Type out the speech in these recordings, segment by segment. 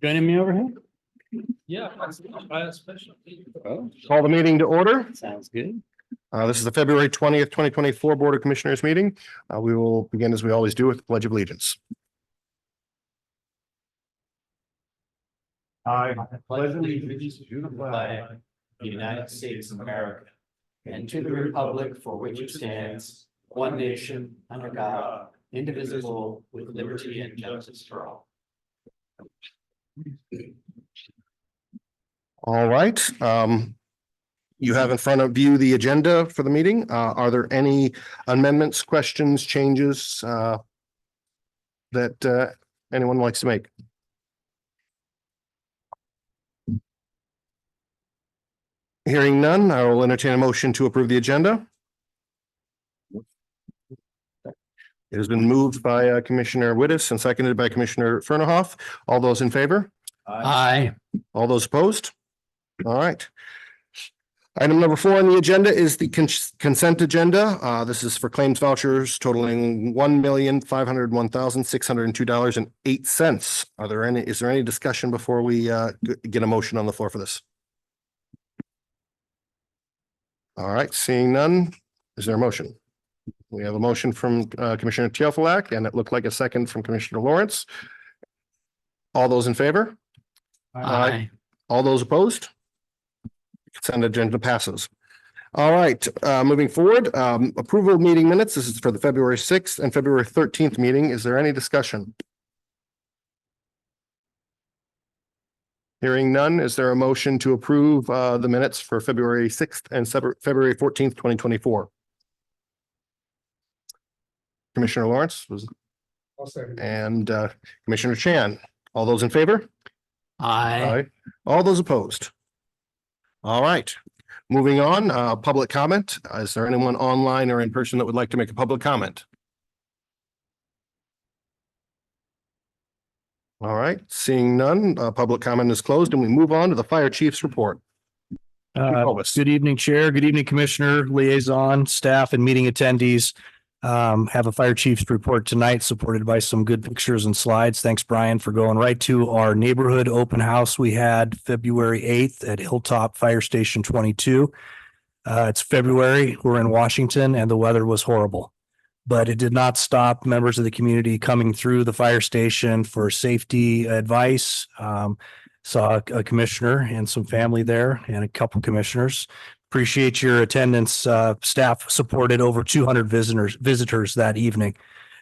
Joining me over here? Yeah. Call the meeting to order. Sounds good. This is the February 20th, 2024 Board of Commissioners meeting. We will begin as we always do with the Pledge of Allegiance. I pledge allegiance to the flag of the United States of America and to the republic for which it stands, one nation, under God, indivisible, with liberty and justice for all. All right. You have in front of you the agenda for the meeting. Are there any amendments, questions, changes that anyone likes to make? Hearing none, I will entertain a motion to approve the agenda. It has been moved by Commissioner Wittes and seconded by Commissioner Fernahoff. All those in favor? Aye. All those opposed? All right. Item number 4 on the agenda is the consent agenda. This is for claims vouchers totaling $1,501,602.08. Is there any discussion before we get a motion on the floor for this? All right, seeing none, is there a motion? We have a motion from Commissioner Teofilak, and it looked like a second from Commissioner Lawrence. All those in favor? Aye. All those opposed? Consent agenda passes. All right, moving forward, approval of meeting minutes. This is for the February 6th and February 13th meeting. Is there any discussion? Hearing none, is there a motion to approve the minutes for February 6th and February 14th, 2024? Commissioner Lawrence and Commissioner Chan. All those in favor? Aye. All those opposed? All right, moving on, public comment. Is there anyone online or in person that would like to make a public comment? All right, seeing none, public comment is closed and we move on to the fire chief's report. Good evening, Chair. Good evening, Commissioner, liaison, staff, and meeting attendees. Have a fire chief's report tonight, supported by some good pictures and slides. Thanks, Brian, for going right to our neighborhood open house we had February 8th at Hilltop Fire Station 22. It's February. We're in Washington, and the weather was horrible. But it did not stop members of the community coming through the fire station for safety advice. Saw a commissioner and some family there and a couple commissioners. Appreciate your attendance. Staff supported over 200 visitors that evening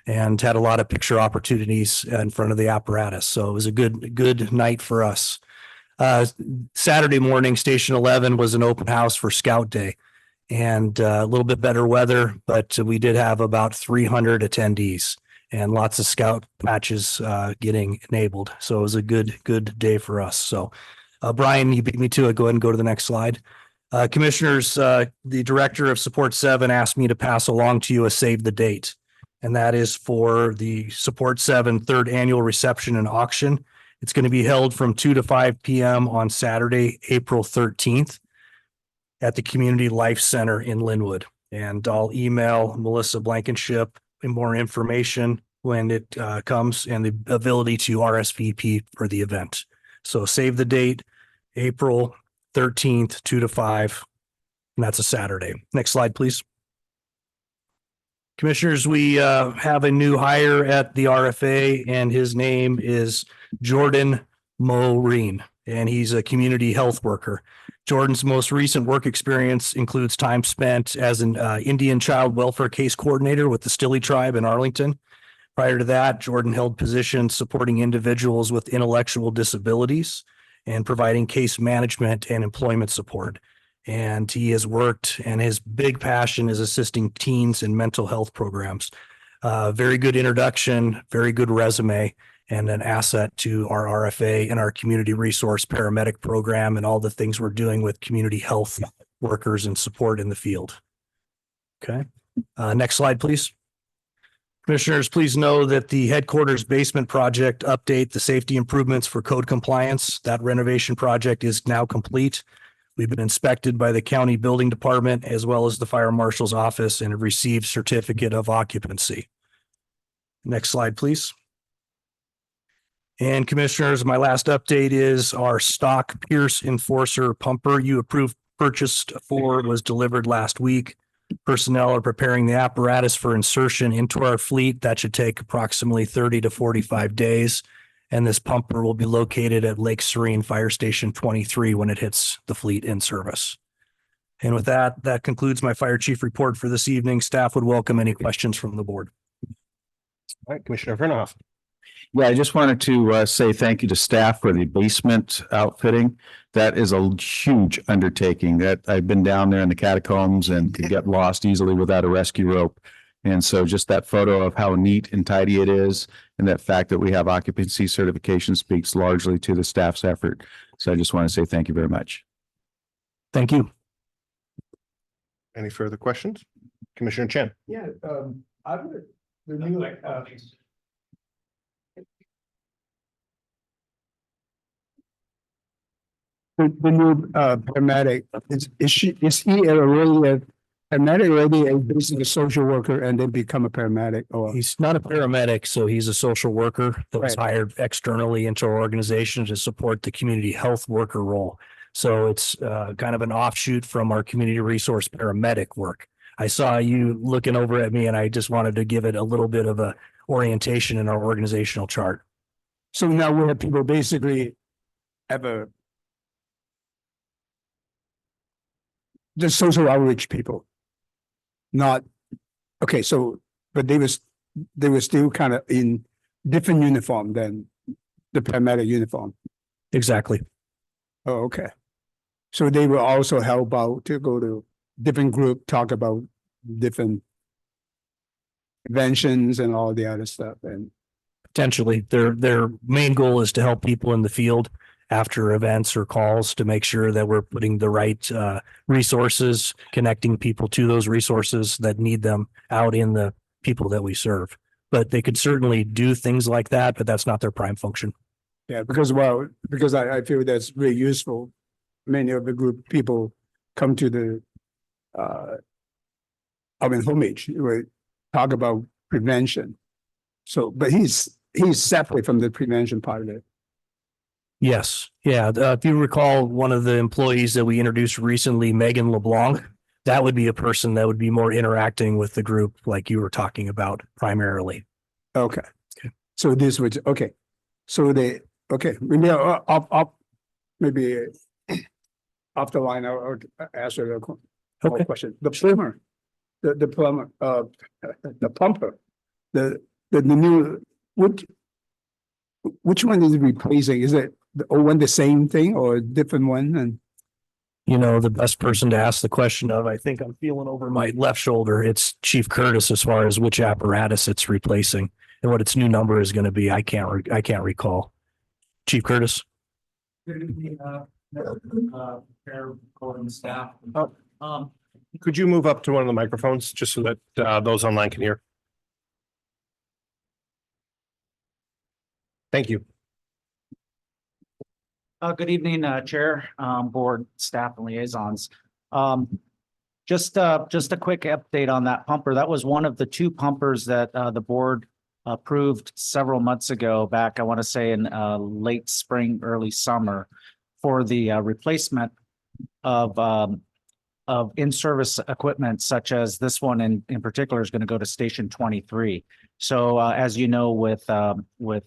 and had a lot of picture opportunities in front of the apparatus. So it was a good night for us. Saturday morning, Station 11 was an open house for Scout Day. And a little bit better weather, but we did have about 300 attendees and lots of scout patches getting enabled. So it was a good day for us. So Brian, you beat me to it. Go ahead and go to the next slide. Commissioners, the director of Support 7 asked me to pass along to you a save the date. And that is for the Support 7 third annual reception and auction. It's going to be held from 2 to 5 p.m. on Saturday, April 13th. At the Community Life Center in Linwood. And I'll email Melissa Blankenship more information when it comes and the ability to RSVP for the event. So save the date, April 13th, 2 to 5, and that's a Saturday. Next slide, please. Commissioners, we have a new hire at the RFA, and his name is Jordan Maureen, and he's a community health worker. Jordan's most recent work experience includes time spent as an Indian child welfare case coordinator with the Stille tribe in Arlington. Prior to that, Jordan held positions supporting individuals with intellectual disabilities and providing case management and employment support. And he has worked, and his big passion is assisting teens in mental health programs. Very good introduction, very good resume, and an asset to our RFA and our community resource paramedic program and all the things we're doing with community health workers and support in the field. Okay. Next slide, please. Commissioners, please know that the headquarters basement project update, the safety improvements for code compliance, that renovation project is now complete. We've been inspected by the county building department as well as the fire marshal's office and have received certificate of occupancy. Next slide, please. And commissioners, my last update is our stock Pierce Enforcer pumper you approved purchased for was delivered last week. Personnel are preparing the apparatus for insertion into our fleet. That should take approximately 30 to 45 days. And this pumper will be located at Lake Serene Fire Station 23 when it hits the fleet in service. And with that, that concludes my fire chief report for this evening. Staff would welcome any questions from the board. All right, Commissioner Vernoff. Yeah, I just wanted to say thank you to staff for the basement outfitting. That is a huge undertaking. That I've been down there in the catacombs and could get lost easily without a rescue rope. And so just that photo of how neat and tidy it is, and that fact that we have occupancy certification speaks largely to the staff's effort. So I just want to say thank you very much. Thank you. Any further questions? Commissioner Chen. Yeah, I would, the new, the new paramedic, is he really a paramedic already, and basically a social worker and then become a paramedic or? He's not a paramedic, so he's a social worker that was Right. hired externally into our organization to support the community health worker role. So it's kind of an offshoot from our community resource paramedic work. I saw you looking over at me and I just wanted to give it a little bit of a orientation in our organizational chart. So now we have people basically have a the social outreach people. Not, okay, so, but they were still kind of in different uniform than the paramedic uniform. Exactly. Oh, okay. So they will also help out to go to different group, talk about different inventions and all the other stuff. And Potentially, their main goal is to help people in the field after events or calls to make sure that we're putting the right resources, connecting people to those resources that need them out in the people that we serve. But they could certainly do things like that, but that's not their prime function. yeah, because I feel that's really useful. Many of the group people come to the Snohomish, we talk about prevention. So, but he's separate from the prevention part of it. Yes. Yeah. If you recall, one of the employees that we introduced recently, Megan LeBlanc, that would be a person that would be more interacting with the group like you were talking about primarily. Okay. So this was, okay. So maybe maybe off the line, I'll ask you a question. The plumber, the plumber, the pumper, the new, which one is it replacing? Is it the same thing or a different one? And You know, the best person to ask the question of, I think I'm feeling over my left shoulder. It's Chief Curtis as far as which apparatus it's replacing and what its new number is going to be. I can't recall. Chief Curtis. Staff. Could you move up to one of the microphones just so that those online can hear? Thank you. Good evening, Chair, Board, staff and liaisons. Just a quick update on that pumper. That was one of the two pumpers that the board approved several months ago, back, I want to say in late spring, early summer, for the replacement of in-service equipment such as this one in particular is going to go to station 23. So as you know, with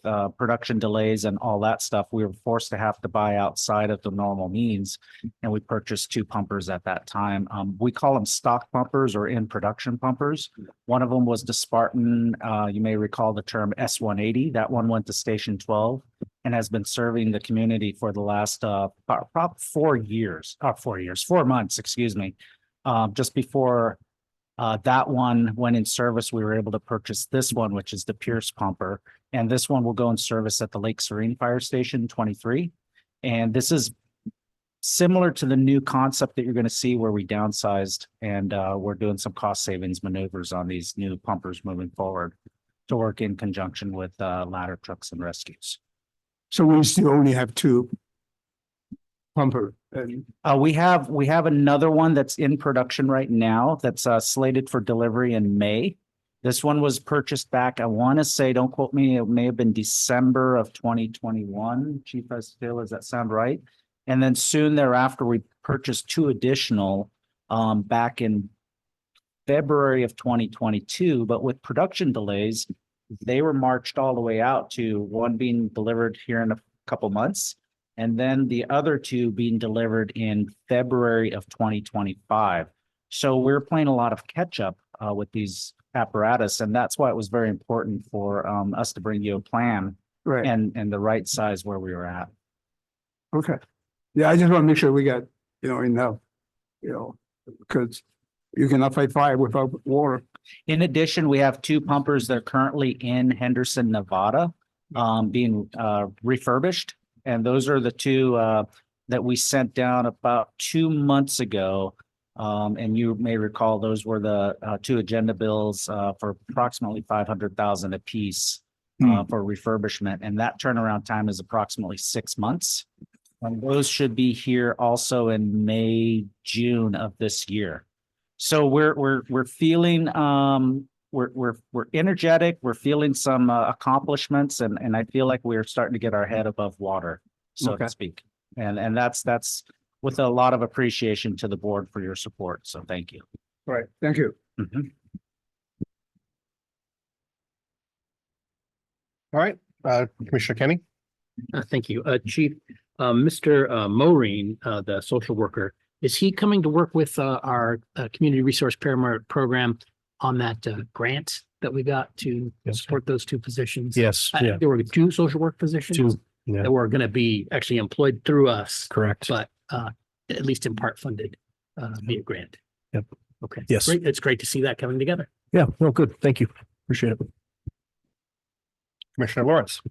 production delays and all that stuff, we were forced to have to buy outside of the normal means, and we purchased two pumpers at that time. We call them stock pumpers or in production pumpers. One of them was the Spartan. You may recall the term S180. That one went to station 12 and has been serving the community for the last about 4 months, excuse me. Just before that one went in service, we were able to purchase this one, which is the Pierce pumper. And this one will go in service at the Lake Serene Fire Station 23. And this is similar to the new concept that you're going to see where we downsized and we're doing some cost savings maneuvers on these new pumpers moving forward to work in conjunction with ladder trucks and rescues. so we still only have two pumper. And We have another one that's in production right now that's slated for delivery in May. This one was purchased back, I want to say, don't quote me, it may have been December of 2021. Chief Estil, does that sound right? And then soon thereafter, we purchased two additional back in February of 2022, but with production delays, they were marched all the way out to one being delivered here in a couple months, and then the other two being delivered in February of 2025. So we're playing a lot of catch up with these apparatus, and that's why it was very important for us to bring you a plan Right, and the right size where we were at. okay. Yeah, I just want to make sure we got, enough, because you cannot fight fire without water. In addition, we have two pumpers that are currently in Henderson, Nevada, being refurbished. And those are the two that we sent down about 2 months ago. And you may recall those were the two agenda bills for approximately 500,000 apiece for refurbishment. And that turnaround time is approximately 6 months. And those should be here also in May, June of this year. So we're feeling we're energetic. We're feeling some accomplishments, and I feel like we're starting to get our head above water, so Okay. to speak. And that's with a lot of appreciation to the board for your support. So thank you. Right, thank you. Mhm. All right, Commissioner Kenny? Thank you. Chief, Mr. Maureen, the social worker, is he coming to work with our Community Resource Paramount program on that grant that we got to Yes, sir. support those two positions? Yes, yeah, There were two social work positions two, yeah, that were going to be actually employed through us, correct. but at least in part funded via grant. Yep. Okay. Yes. Great. It's great to see that coming together. Yeah, well, good. Thank you. Appreciate it. Commissioner Lawrence?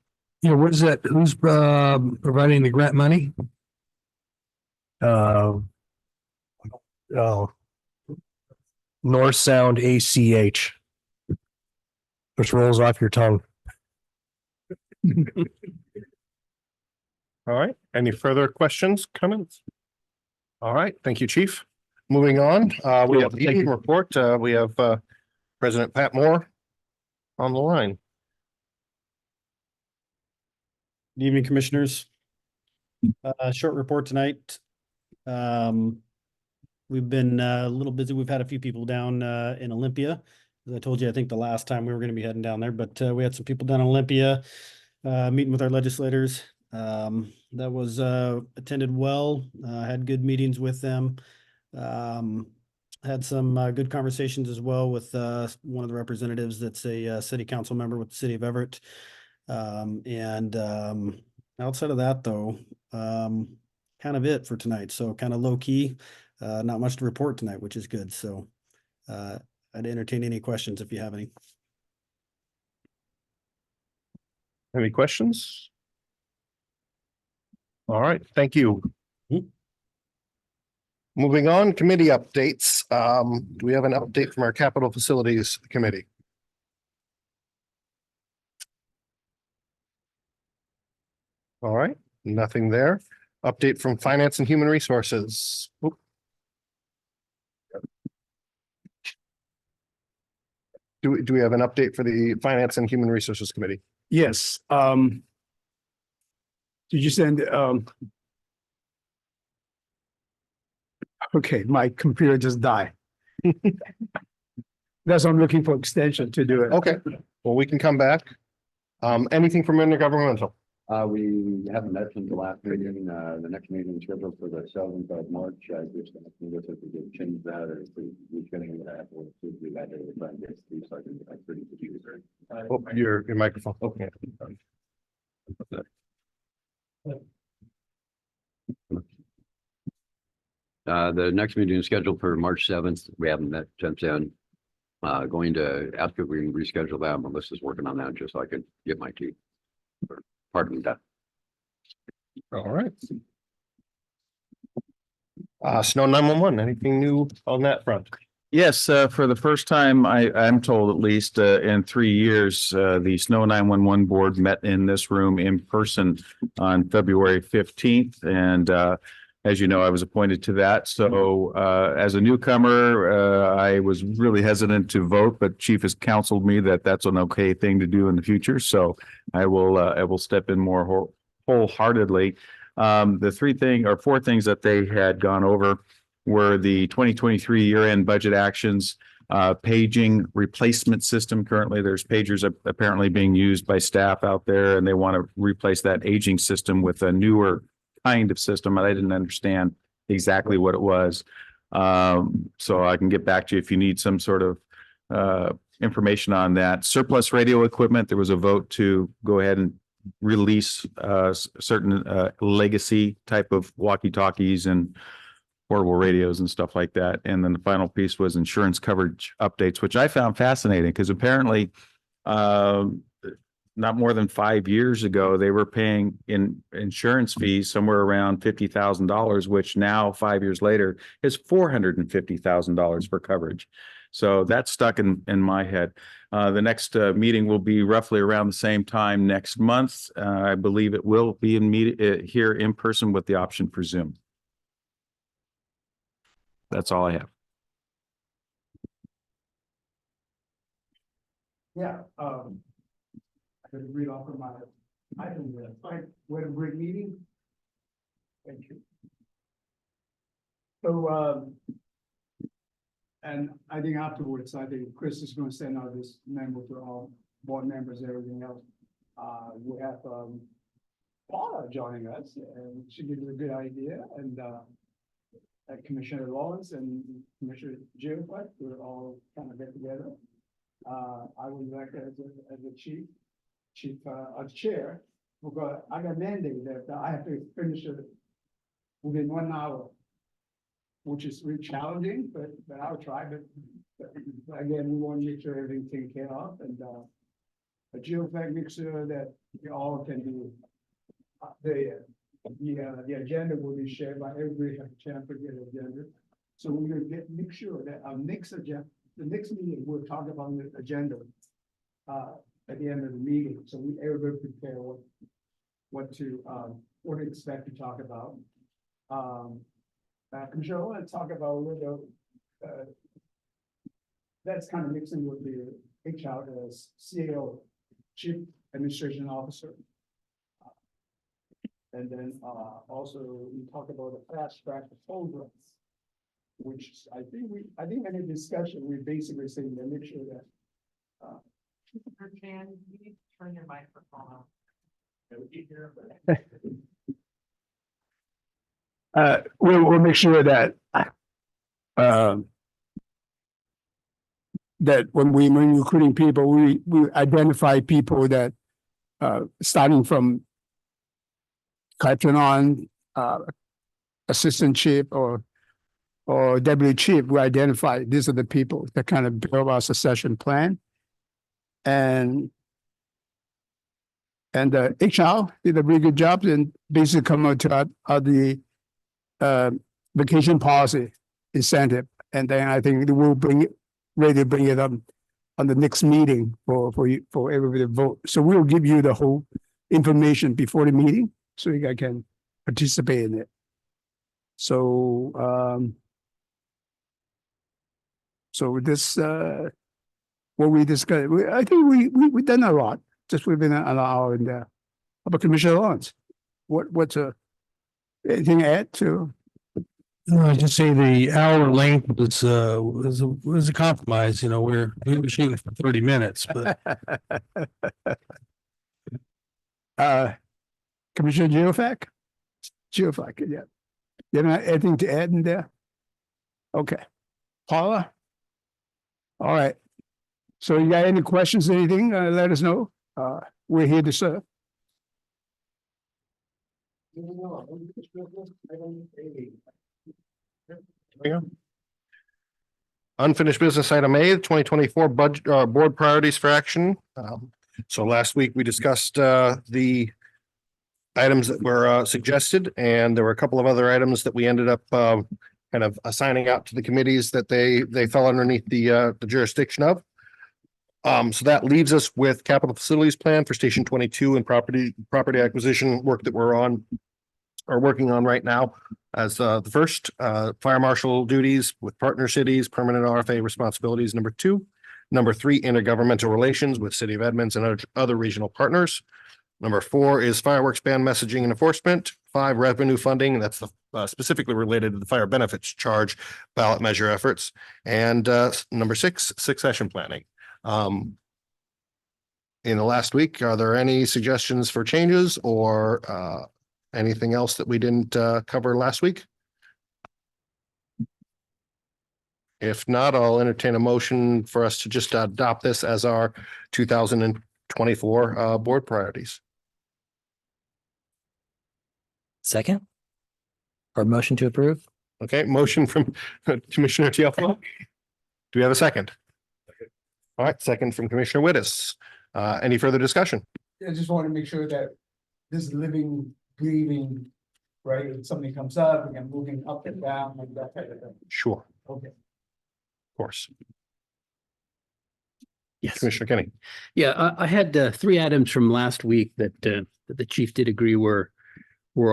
Yeah, what is that? Who's providing the grant money? Oh, North Sound ACH. Which rolls off your tongue. All right, any further questions, comments? All right, thank you, Chief. Moving on, we have the Thank you. evening report. We have President Pat Moore on the line. Good evening, commissioners. Short report tonight. We've been a little busy. We've had a few people down in Olympia. As I told you, I think the last time we were going to be heading down there, but we had some people down in Olympia meeting with our legislators. That was attended well. Had good meetings with them. Had some good conversations as well with one of the representatives that's a city council member with the city of Everett. Outside of that, though, kind of it for tonight. So kind of low key, not much to report tonight, which is good. So I'd entertain any questions if you have any. Any questions? All right, thank you. Moving on, committee updates. Do we have an update from our Capital Facilities Committee? All right, nothing there. Update from Finance and Human Resources. Oop. Do we have an update for the Finance and Human Resources Committee? Yes, did you send, okay, my computer just died. That's why I'm looking for extension to do it. Okay, well, we can come back. Anything from intergovernmental? We haven't met since the last meeting. The next meeting is scheduled for the 7th of March. I just, if we could change that or if we're getting that, we'll do that. We'll try and get these, so I can, I pretty confused. Oh, your microphone. Okay. The next meeting is scheduled for March 7th. We haven't met since then. Going to ask if we can reschedule that. Melissa's working on that just so I can get my key. Pardon that. All right. Snow 911, anything new on that front? Yes, for the first time, I'm told at least in 3 years, the Snow 911 board met in this room in person on February 15th. And As you know, I was appointed to that. So as a newcomer, I was really hesitant to vote, but Chief has counseled me that that's an okay thing to do in the future. So I will step in more wholeheartedly. The four things that they had gone over were the 2023 year-end budget actions, paging replacement system. Currently, there's pagers apparently being used by staff out there, and they want to replace that aging system with a newer kind of system. And I didn't understand exactly what it was. So I can get back to you if you need some sort of information on that. Surplus radio equipment, there was a vote to go ahead and release certain legacy type of walkie-talkies and portable radios and stuff like that. And then the final piece was insurance coverage updates, which I found fascinating because apparently not more than 5 years ago, they were paying in insurance fees somewhere around $50,000, which now 5 years later is $450,000 for coverage. So that stuck in my head. The next meeting will be roughly around the same time next month. I believe it will be here in person with the option for Zoom. That's all I have. Yeah, I could read off of my item there. We had a great meeting. Thank you. So, and I think afterwards, I think Chris is going to send out this memo to all board members, everything else. We have Paula joining us, and she gives a good idea, and Commissioner Lawrence and Commissioner Jim, we're all kind of get together. I would like as a chief, chair, I got mandate that I have to finish it within 1 hour, which is really challenging, but I'll try. But again, we want to make sure everything's taken care of, and Jill, make sure that you all can do the agenda will be shared by everybody, have a chance to get an agenda. So we're gonna make sure that our next agenda, the next meeting, we'll talk about the agenda at the end of the meeting. So everybody prepare what to expect to talk about. Commissioner, I want to talk about a little, that's kind of mixing with the HR as CAO, Chief Administration Officer. And then also we talk about the fast track programs, which I think in a discussion, we basically saying that make sure that Jan, you need to turn your microphone on. We'll make sure that that when we're recruiting people, we identify people that starting from captain on, assistant chief or deputy chief, we identify these are the people that kind of build our succession plan. And HR did a really good job and basically come out to the vacation policy incentive. And then I think we'll ready to bring it up on the next meeting for everybody to vote. So we'll give you the whole information before the meeting so you guys can participate in it. So so this what we discussed, I think we've done a lot just within an hour in there. How about Commissioner Lawrence? What's anything to add to? Just say the hour length was a compromise, we were shooting for 30 minutes, but Commissioner Geofac, yeah. You know, anything to add in there? Okay. Paula? All right. So you got any questions, anything, let us know. We're here to serve. Unfinished business item A, 2024 budget, board priorities for action. So last week we discussed the items that were suggested, and there were a couple of other items that we ended up kind of assigning out to the committees that they fell underneath the jurisdiction of. So that leaves us with capital facilities plan for Station 22 and property acquisition work that we're on. are working on right now. As the first, fire marshal duties with partner cities, permanent RFA responsibilities, number 2. Number 3, intergovernmental relations with City of Edmonds and other regional partners. Number 4 is fireworks ban messaging and enforcement. 5, revenue funding. That's the specifically related to the fire benefits charge ballot measure efforts. And number 6, succession planning. In the last week, are there any suggestions for changes or anything else that we didn't cover last week? If not, I'll entertain a motion for us to just adopt this as our 2024 board priorities. Second? Or motion to approve? Okay, motion from Commissioner Teofilo. Do we have a second? All right, second from Commissioner Wittes. Any further discussion? I just want to make sure that this living, breathing, right, if something comes up, we can moving up and down like that type of thing. Sure, Okay. of course. Yes. Commissioner Kenny. Yeah, I had 3 items from last week that the chief did agree were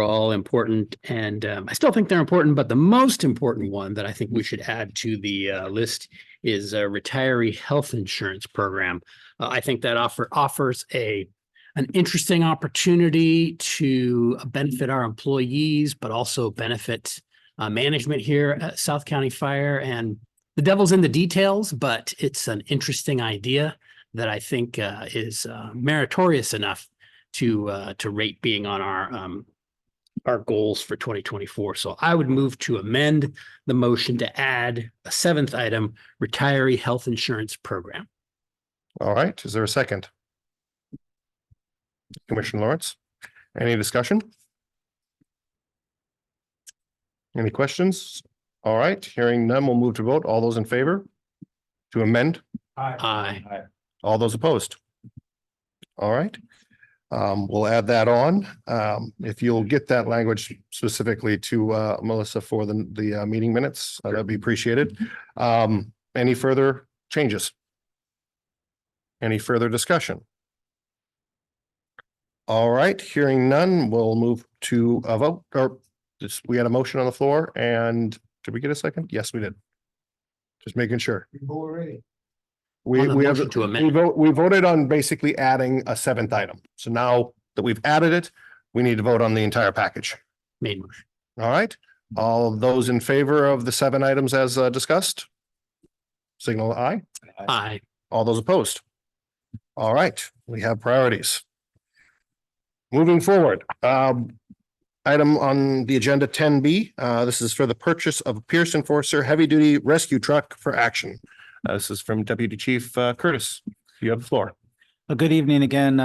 all important, and I still think they're important. But the most important one that I think we should add to the list is a retiree health insurance program. I think that offers an interesting opportunity to benefit our employees, but also benefit management here at South County Fire. And the devil's in the details, but it's an interesting idea that I think is meritorious enough to rate being on our goals for 2024. So I would move to amend the motion to add a 7th item, retiree health insurance program. All right, is there a second? Commissioner Lawrence, any discussion? Any questions? All right, hearing none, we'll move to vote. All those in favor to amend? Aye. All those opposed? All right. We'll add that on. If you'll get that language specifically to Melissa for the meeting minutes, that'd be appreciated. Any further changes? Any further discussion? All right, hearing none, we'll move to a vote, or just, we had a motion on the floor, and did we get a second? Yes, we did. Just making sure. Already. We On the have, motion to amend. we voted on basically adding a 7th item. So now that we've added it, we need to vote on the entire package. Made motion. All right, all of those in favor of the 7 items as discussed? Signal aye. Aye. All those opposed? All right, we have priorities. Moving forward, item on the agenda 10B, this is for the purchase of a Pierce Enforcer heavy duty rescue truck for action. This is from Deputy Chief Curtis. You have the floor. Good evening again,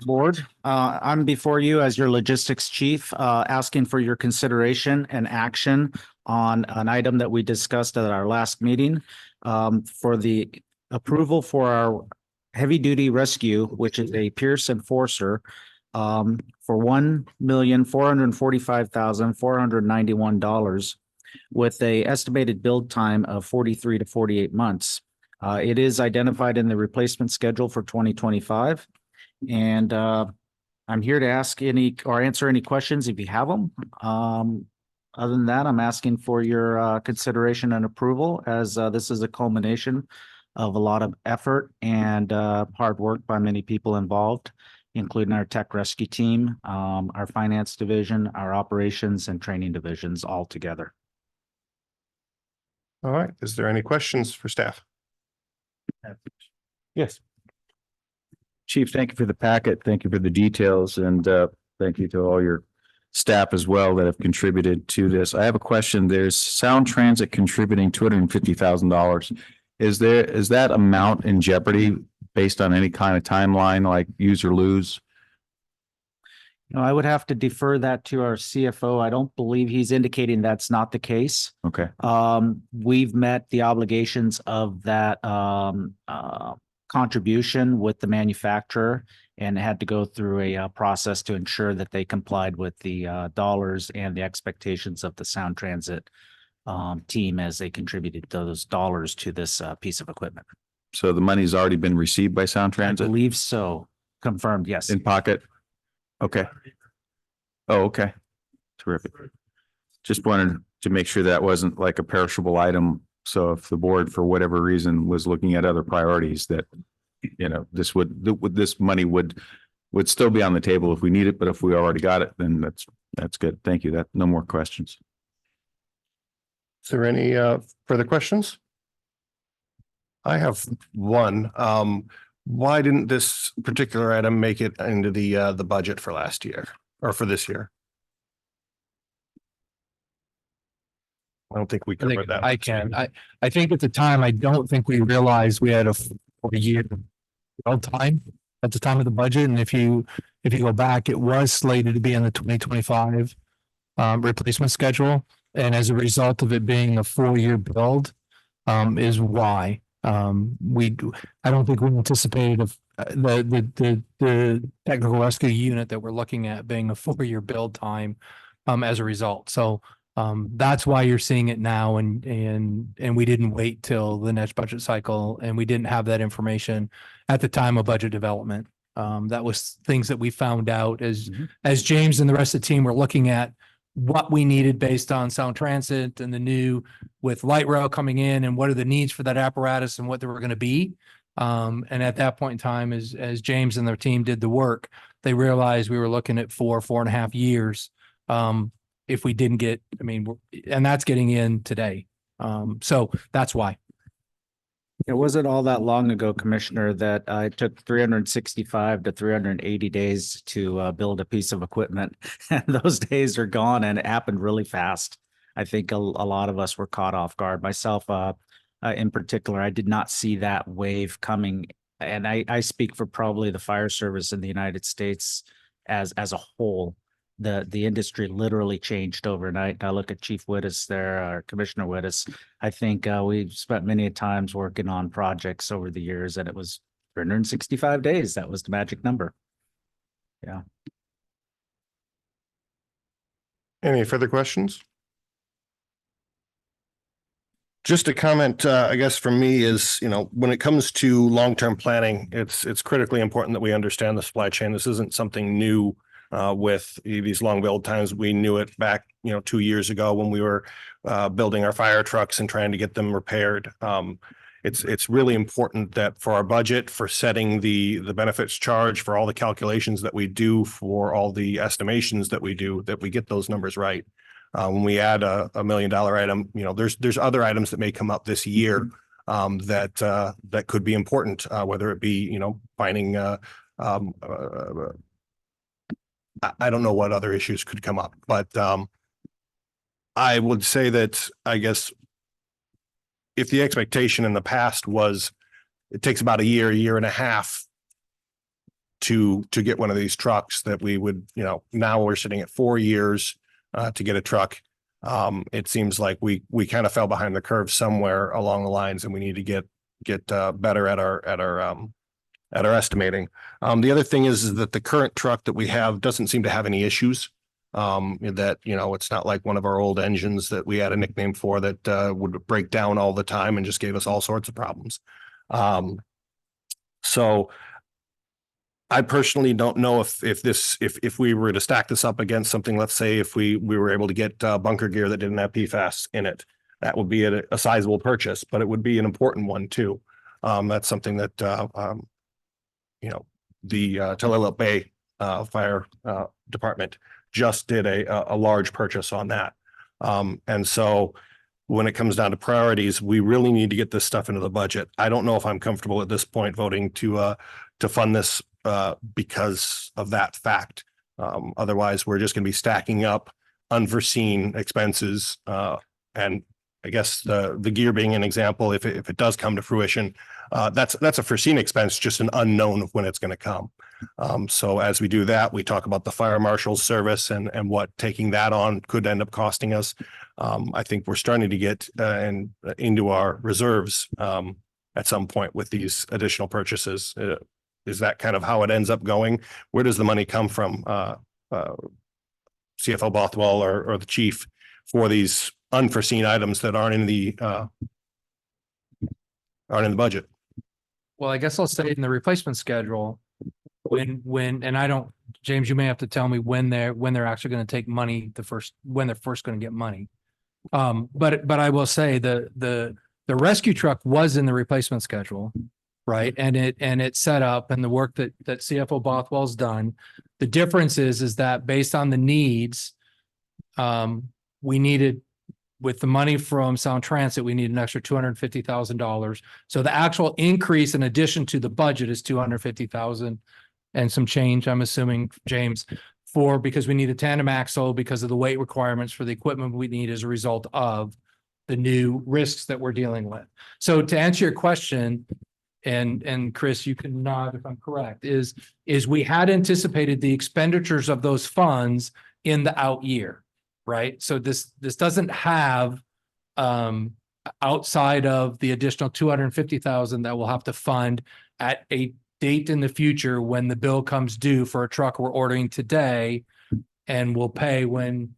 board. I'm before you as your logistics chief, asking for your consideration and action on an item that we discussed at our last meeting, for the approval for our heavy duty rescue, which is a Pierce Enforcer, for $1,445,491 with a estimated build time of 43 to 48 months. It is identified in the replacement schedule for 2025. And I'm here to ask any or answer any questions if you have them. Other than that, I'm asking for your consideration and approval, as this is a culmination of a lot of effort and hard work by many people involved, including our tech rescue team, our finance division, our operations and training divisions all together. All right, is there any questions for staff? Yes. Chief, thank you for the packet. Thank you for the details, and thank you to all your staff as well that have contributed to this. I have a question. There's Sound Transit contributing $250,000. Is that amount in jeopardy based on any kind of timeline, like use or lose? You know, I would have to defer that to our CFO. I don't believe he's indicating that's not the case. Okay. We've met the obligations of that contribution with the manufacturer and had to go through a process to ensure that they complied with the dollars and the expectations of the Sound Transit team as they contributed those dollars to this piece of equipment. So the money's already been received by Sound I Transit believe so. Confirmed, yes. in pocket? Okay. Oh, okay. Terrific. Just wanted to make sure that wasn't like a perishable item. So if the board, for whatever reason, was looking at other priorities, that, you know, this money would still be on the table if we need it, but if we already got it, then that's good. Thank you. No more questions. Is there any further questions? I have one. Why didn't this particular item make it into the budget for last year or for this year? I don't think we I think covered that. I can. I think at the time, I don't think we realized we had a 4-year build time at the time of the budget. And if you go back, it was slated to be in the 2025 replacement schedule. And as a result of it being a 4-year build, is why I don't think we anticipated the technical rescue unit that we're looking at being a 4-year build time as a result. So that's why you're seeing it now, and we didn't wait till the next budget cycle, and we didn't have that information at the time of budget development. That was things that we found out as James and the rest of the team were looking at what we needed based on Sound Transit and the new with light rail coming in, and what are the needs for that apparatus and what they were going to be. And at that point in time, as James and their team did the work, they realized we were looking at 4.5 years. If we didn't get, and that's getting in today. So that's why. It wasn't all that long ago, Commissioner, that it took 365 to 380 days to build a piece of equipment. And those days are gone, and it happened really fast. I think a lot of us were caught off guard. Myself, in particular, I did not see that wave coming. And I speak for probably the fire service in the United States as a whole. The industry literally changed overnight. I look at Chief Wittes there, or Commissioner Wittes. I think we've spent many times working on projects over the years, and it was 365 days. That was the magic number. Yeah. Any further questions? Just a comment, I guess, from me is, when it comes to long-term planning, it's critically important that we understand the supply chain. This isn't something new. With these long build times, we knew it back, 2 years ago when we were building our fire trucks and trying to get them repaired. It's really important that for our budget, for setting the benefits charge, for all the calculations that we do, for all the estimations that we do, that we get those numbers right. When we add a $1 million item, there's other items that may come up this year that could be important, whether it be, finding I don't know what other issues could come up, but I would say that, I guess, if the expectation in the past was it takes about a year and a half to get one of these trucks, that we would, now we're sitting at 4 years to get a truck. It seems like we kind of fell behind the curve somewhere along the lines, and we need to get better at our estimating. The other thing is that the current truck that we have doesn't seem to have any issues. That, it's not like one of our old engines that we had a nickname for that would break down all the time and just gave us all sorts of problems. So I personally don't know if we were to stack this up against something, let's say if we were able to get bunker gear that didn't have PFAS in it, that would be a sizable purchase, but it would be an important one too. That's something that the Tullahuala Bay Fire Department just did a large purchase on that. And so when it comes down to priorities, we really need to get this stuff into the budget. I don't know if I'm comfortable at this point voting to fund this because of that fact. Otherwise, we're just going to be stacking up unforeseen expenses. And I guess the gear being an example, if it does come to fruition, that's a foreseen expense, just an unknown of when it's going to come. So as we do that, we talk about the fire marshal's service and what taking that on could end up costing us. I think we're starting to get into our reserves at some point with these additional purchases. Is that kind of how it ends up going? Where does the money come from, CFO Bothwell or the chief, for these unforeseen items that aren't in the budget? Well, I guess I'll say in the replacement schedule, and I don't, James, you may have to tell me when they're actually going to take money, when they're first going to get money. But I will say the rescue truck was in the replacement schedule, right? And it's set up, and the work that CFO Bothwell's done. The difference is that based on the needs, we needed, with the money from Sound Transit, we need an extra $250,000. So the actual increase in addition to the budget is 250,000 and some change, I'm assuming, James, because we need a tandem axle because of the weight requirements for the equipment we need as a result of the new risks that we're dealing with. So to answer your question, and Chris, you can nod if I'm correct, is we had anticipated the expenditures of those funds in the out year, right? So this doesn't have outside of the additional 250,000 that we'll have to fund at a date in the future when the bill comes due for a truck we're ordering today, and we'll pay when,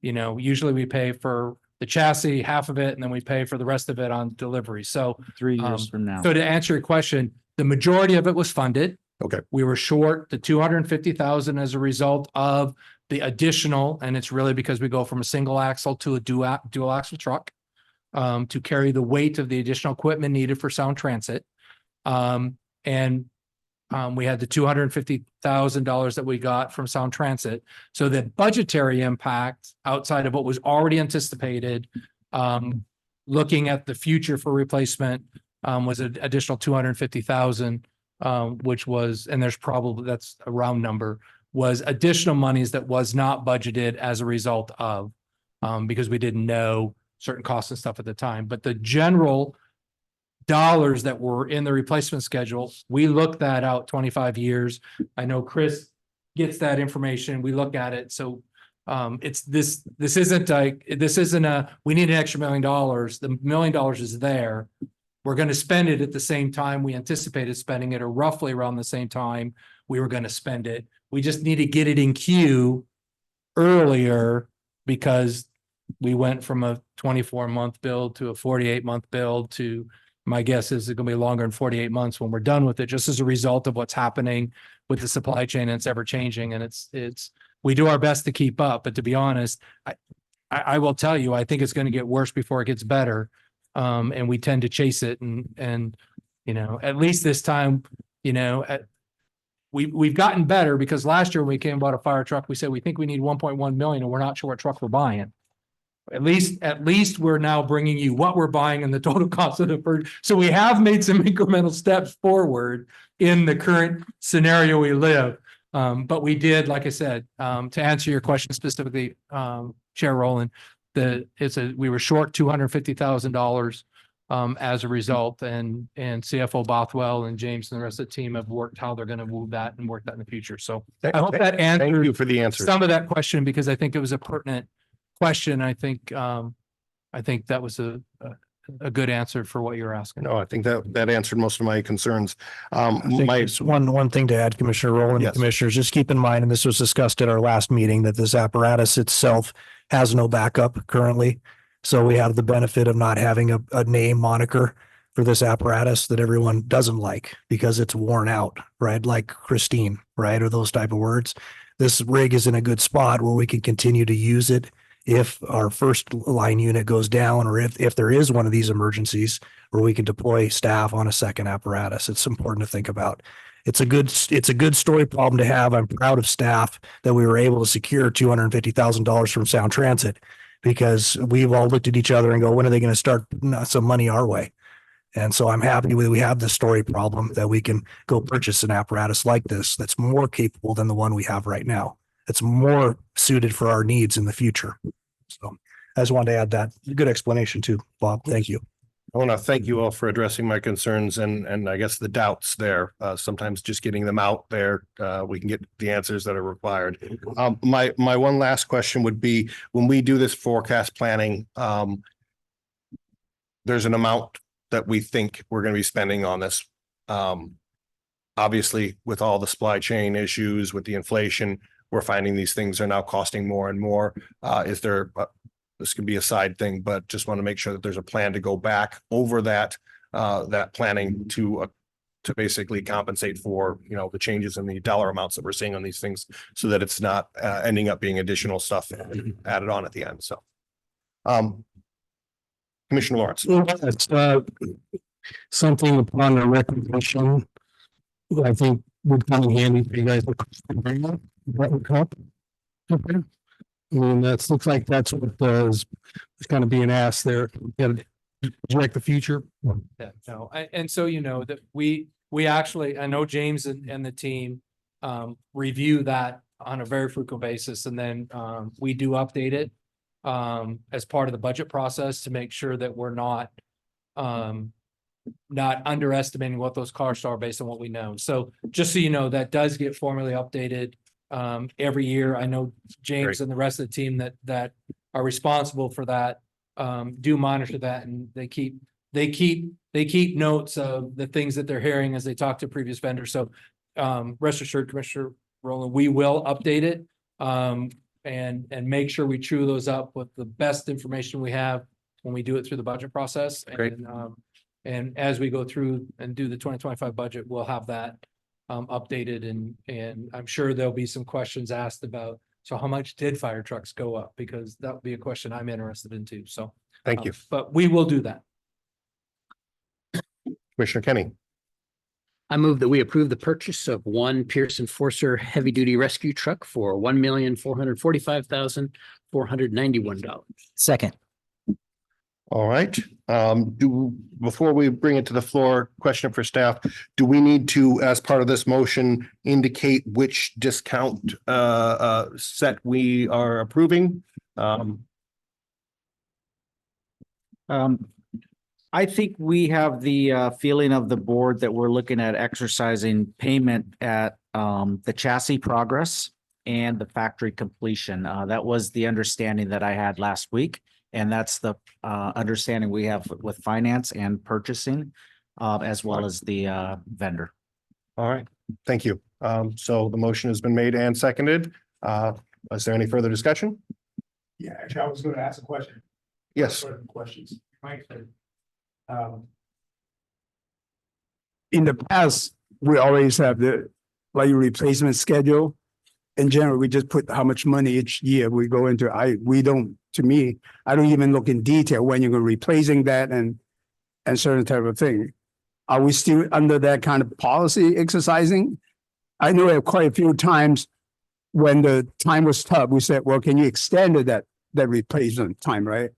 usually we pay for the chassis, half of it, and then we pay for the rest of it on delivery. So 3 years from now. So to answer your question, the majority of it was funded. Okay. We were short the 250,000 as a result of the additional, and it's really because we go from a single axle to a dual axle truck to carry the weight of the additional equipment needed for Sound Transit. We had the $250,000 that we got from Sound Transit. So the budgetary impact outside of what was already anticipated, looking at the future for replacement, was an additional 250,000, which was, and that's a round number, was additional monies that was not budgeted as a result of, because we didn't know certain costs and stuff at the time. But the general dollars that were in the replacement schedule, we looked that out 25 years. I know Chris gets that information. We look at it. So this isn't we need an extra $1 million. The $1 million is there. We're going to spend it at the same time we anticipated spending it, or roughly around the same time we were going to spend it. We just need to get it in queue earlier because we went from a 24-month build to a 48-month build to, my guess is it's going to be longer than 48 months when we're done with it, just as a result of what's happening with the supply chain, and it's ever changing. And we do our best to keep up, but to be honest, I will tell you, I think it's going to get worse before it gets better. And we tend to chase it, and at least this time, we've gotten better, because last year when we came about a fire truck, we said we think we need 1.1 million, and we're not sure what truck we're buying. At least we're now bringing you what we're buying and the total cost of the first. So we have made some incremental steps forward in the current scenario we live. But we did, like I said, to answer your question specifically, Chair Rowland, we were short $250,000 as a result, and CFO Bothwell and James and the rest of the team have worked how they're going to move that and work that in the future. So I hope that Thank answered you for the answer. some of that question, because I think it was a pertinent question. I think that was a good answer for what you're asking. No, I think that answered most of my concerns. I think it's one thing to add, Commissioner Rowland, Yes. and Commissioners, just keep in mind, and this was discussed at our last meeting, that this apparatus itself has no backup currently. So we have the benefit of not having a name moniker for this apparatus that everyone doesn't like because it's worn out, right? Like Christine, right? Or those type of words. This rig is in a good spot where we can continue to use it if our first line unit goes down, or if there is one of these emergencies where we can deploy staff on a second apparatus. It's important to think about. It's a good story problem to have. I'm proud of staff that we were able to secure $250,000 from Sound Transit, because we've all looked at each other and go, when are they going to start putting some money our way? And so I'm happy we have this story problem that we can go purchase an apparatus like this that's more capable than the one we have right now. It's more suited for our needs in the future. So I just wanted to add that. Good explanation too, Bob. Thank you. I want to thank you all for addressing my concerns and I guess the doubts there. Sometimes just getting them out there, we can get the answers that are required. My one last question would be, when we do this forecast planning, there's an amount that we think we're going to be spending on this. Obviously, with all the supply chain issues, with the inflation, we're finding these things are now costing more and more. Is there, this could be a side thing, but just want to make sure that there's a plan to go back over that planning to to basically compensate for, you know, the changes in the dollar amounts that we're seeing on these things so that it's not ending up being additional stuff added on at the end. So, Commissioner Lawrence. It's something upon a recommendation. I think would come in handy for you guys. Button cup. Okay. I mean, that looks like that's what is kind of being asked there. Project the future. Yeah, no, and so you know that we actually, I know James and the team review that on a very frequent basis, and then we do update it as part of the budget process to make sure that we're not underestimating what those costs are based on what we know. So just so you know, that does get formally updated every year. I know James Great. and the rest of the team that are responsible for that do monitor that, and they keep notes of the things that they're hearing as they talk to previous vendors. So rest assured, Commissioner Rowland, we will update it and make sure we chew those up with the best information we have when we do it through the budget process. Great. And as we go through and do the 2025 budget, we'll have that updated, and I'm sure there'll be some questions asked about, so how much did fire trucks go up? Because that would be a question I'm interested in too. So Thank you. but we will do that. Commissioner Kenny. I move that we approve the purchase of one Pearson Forcer heavy-duty rescue truck for $1,445,491. Second. All right. Before we bring it to the floor, question for staff, do we need to, as part of this motion, indicate which discount set we are approving? I think we have the feeling of the board that we're looking at exercising payment at the chassis progress and the factory completion. That was the understanding that I had last week. And that's the understanding we have with finance and purchasing, as well as the vendor. All right, thank you. So the motion has been made and seconded. Is there any further discussion? Yeah, actually, I was going to ask a question. Yes. Questions. In the past, we always have the like replacement schedule. In general, we just put how much money each year we go into. We don't, to me, I don't even look in detail when you're replacing that and certain type of thing. Are we still under that kind of policy exercising? I know quite a few times when the time was tough, we said, well, can you extend that replacement time, right?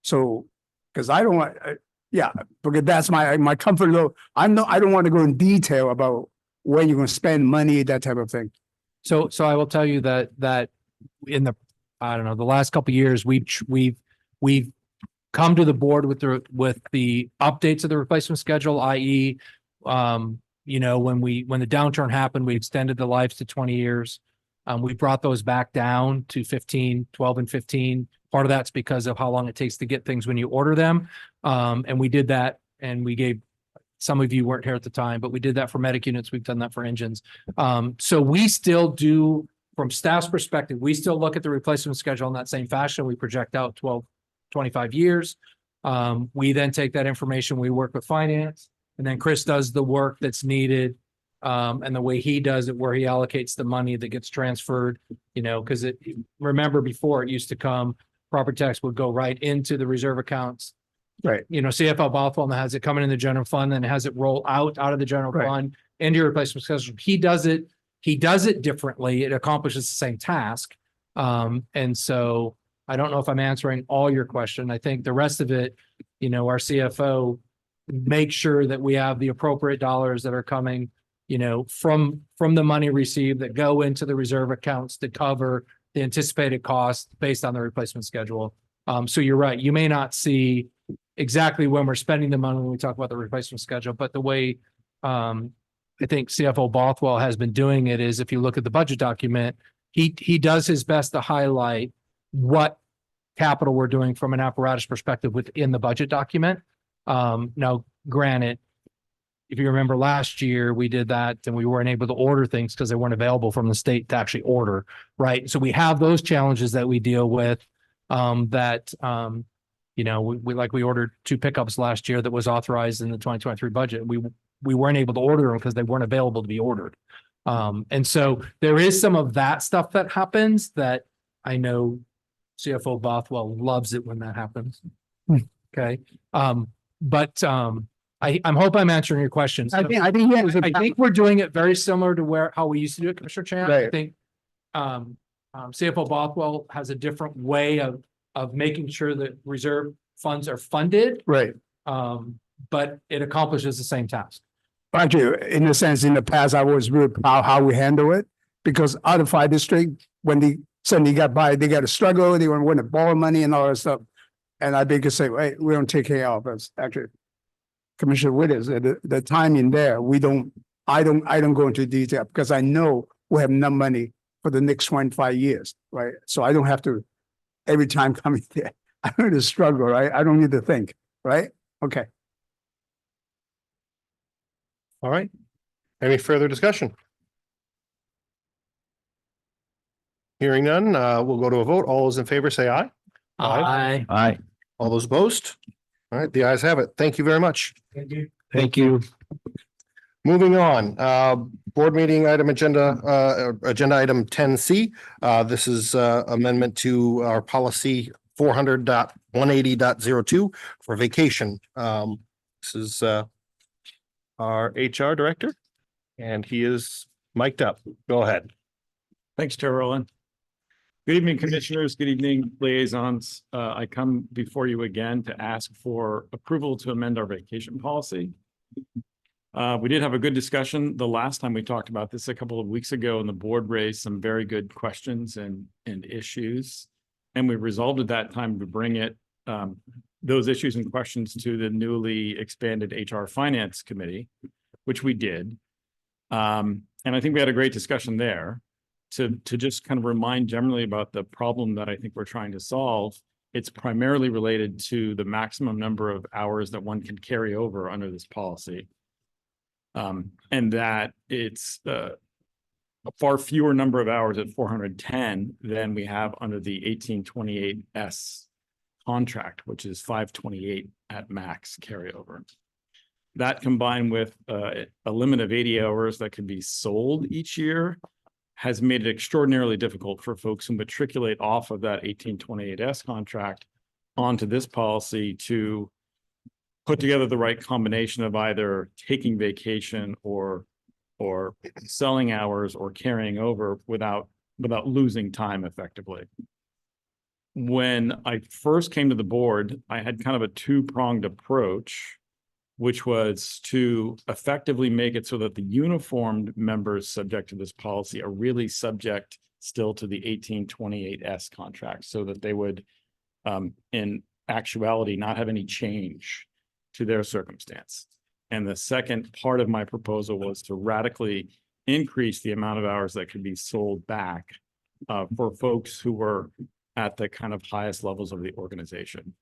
So, because I don't want, because that's my comfort level. I don't want to go in detail about when you're going to spend money, that type of thing. So I will tell you that in the, I don't know, the last couple of years, we've come to the board with the updates of the replacement schedule, i.e., you know, when the downturn happened, we extended the lives to 20 years. We brought those back down to 12 and 15. Part of that's because of how long it takes to get things when you order them. And we did that, and we gave, some of you weren't here at the time, but we did that for medic units. We've done that for engines. So we still do, from staff's perspective, we still look at the replacement schedule in that same fashion. We project out 12, 25 years. We then take that information, we work with finance, and then Chris does the work that's needed. And the way he does it, where he allocates the money that gets transferred, you know, because remember before it used to come, property tax would go right into the reserve accounts. Right. You know, CFL Bothwell has it coming in the general fund, then has it roll out of the general fund into your replacement schedule. He does it differently. It accomplishes the same task. And so I don't know if I'm answering all your question. I think the rest of it, you know, our CFO makes sure that we have the appropriate dollars that are coming, you know, from the money received that go into the reserve accounts to cover the anticipated cost based on the replacement schedule. So you're right. You may not see exactly when we're spending the money when we talk about the replacement schedule, but the way I think CFO Bothwell has been doing it is, if you look at the budget document, he does his best to highlight what capital we're doing from an apparatus perspective within the budget document. Now, granted, if you remember last year, we did that and we weren't able to order things because they weren't available from the state to actually order, right? So we have those challenges that we deal with you know, we ordered 2 pickups last year that was authorized in the 2023 budget. we weren't able to order them because they weren't available to be ordered. And so there is some of that stuff that happens that I know CFO Bothwell loves it when that happens. Okay. I'm hope I'm answering your questions. I think he has a- I think we're doing it very similar to how we used to do it, Commissioner Chan. I Right. think CFO Bothwell has a different way of making sure that reserve funds are funded, Right. but it accomplishes the same task. Actually, in a sense, in the past, I was really proud how we handle it, because other fire district, when they suddenly got by, they got to struggle, they want to borrow money and all that stuff. And I could say, wait, we don't take care of us. Actually, Commissioner Withers, the timing there, I don't go into detail because I know we have enough money for the next 25 years, right? So I don't have to, every time coming there, I don't need to struggle, right? I don't need to think, right? Okay. All right. Any further discussion? Hearing none, we'll go to a vote. All those in favor say aye. Aye. Aye. All those opposed? All right, the ayes have it. Thank you very much. Thank you. Moving on, board meeting item agenda item 10C. This is amendment to our policy 400.180.02 for vacation. This is our HR director, and he is mic'd up. Go ahead. Thanks, Chair Rowland. Good evening, commissioners. Good evening, liaisons. I come before you again to ask for approval to amend our vacation policy. We did have a good discussion the last time we talked about this a couple of weeks ago, and the board raised some very good questions and issues. And we resolved at that time to bring those issues and questions to the newly expanded HR Finance Committee, which we did. And I think we had a great discussion there. To just kind of remind generally about the problem that I think we're trying to solve, it's primarily related to the maximum number of hours that one can carry over under this policy. And that it's a far fewer number of hours at 410 than we have under the 1828S contract, which is 528 at max carryover. That combined with a limit of 80 hours that can be sold each year has made it extraordinarily difficult for folks who matriculate off of that 1828S contract onto this policy to put together the right combination of either taking vacation or selling hours or carrying over without losing time effectively. When I first came to the board, I had kind of a two-pronged approach, which was to effectively make it so that the uniformed members subject to this policy are really subject still to the 1828S contract, so that they would, in actuality, not have any change to their circumstance. And the second part of my proposal was to radically increase the amount of hours that could be sold back for folks who were at the kind of highest levels of the organization.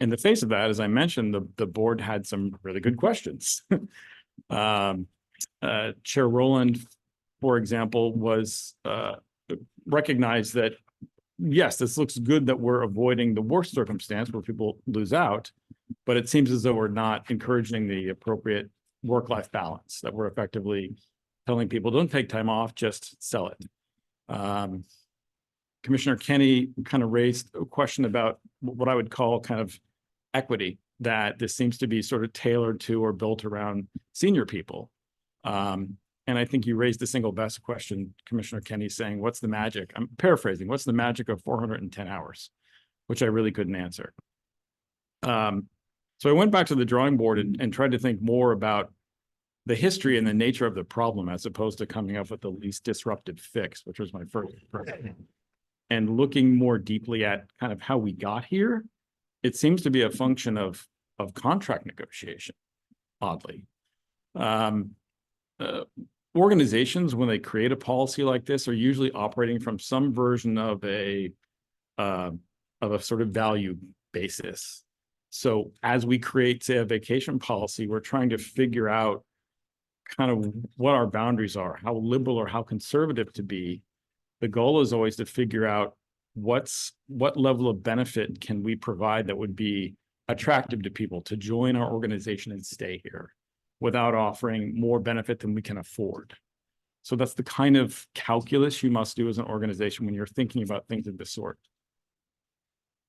In the face of that, as I mentioned, the board had some really good questions. Chair Rowland, for example, was recognized that, yes, this looks good that we're avoiding the worst circumstance where people lose out, but it seems as though we're not encouraging the appropriate work-life balance, that we're effectively telling people, don't take time off, just sell it. Commissioner Kenny kind of raised a question about what I would call kind of equity, that this seems to be sort of tailored to or built around senior people. And I think you raised the single best question, Commissioner Kenny, saying, what's the magic? I'm paraphrasing, what's the magic of 410 hours, which I really couldn't answer. So I went back to the drawing board and tried to think more about the history and the nature of the problem, as opposed to coming up with the least disruptive fix, which was my first approach. And looking more deeply at kind of how we got here, it seems to be a function of contract negotiation, oddly. Organizations, when they create a policy like this, are usually operating from some version of a sort of value basis. So as we create, say, a vacation policy, we're trying to figure out kind of what our boundaries are, how liberal or how conservative to be. The goal is always to figure out what level of benefit can we provide that would be attractive to people to join our organization and stay here. without offering more benefit than we can afford. So that's the kind of calculus you must do as an organization when you're thinking about things of this sort.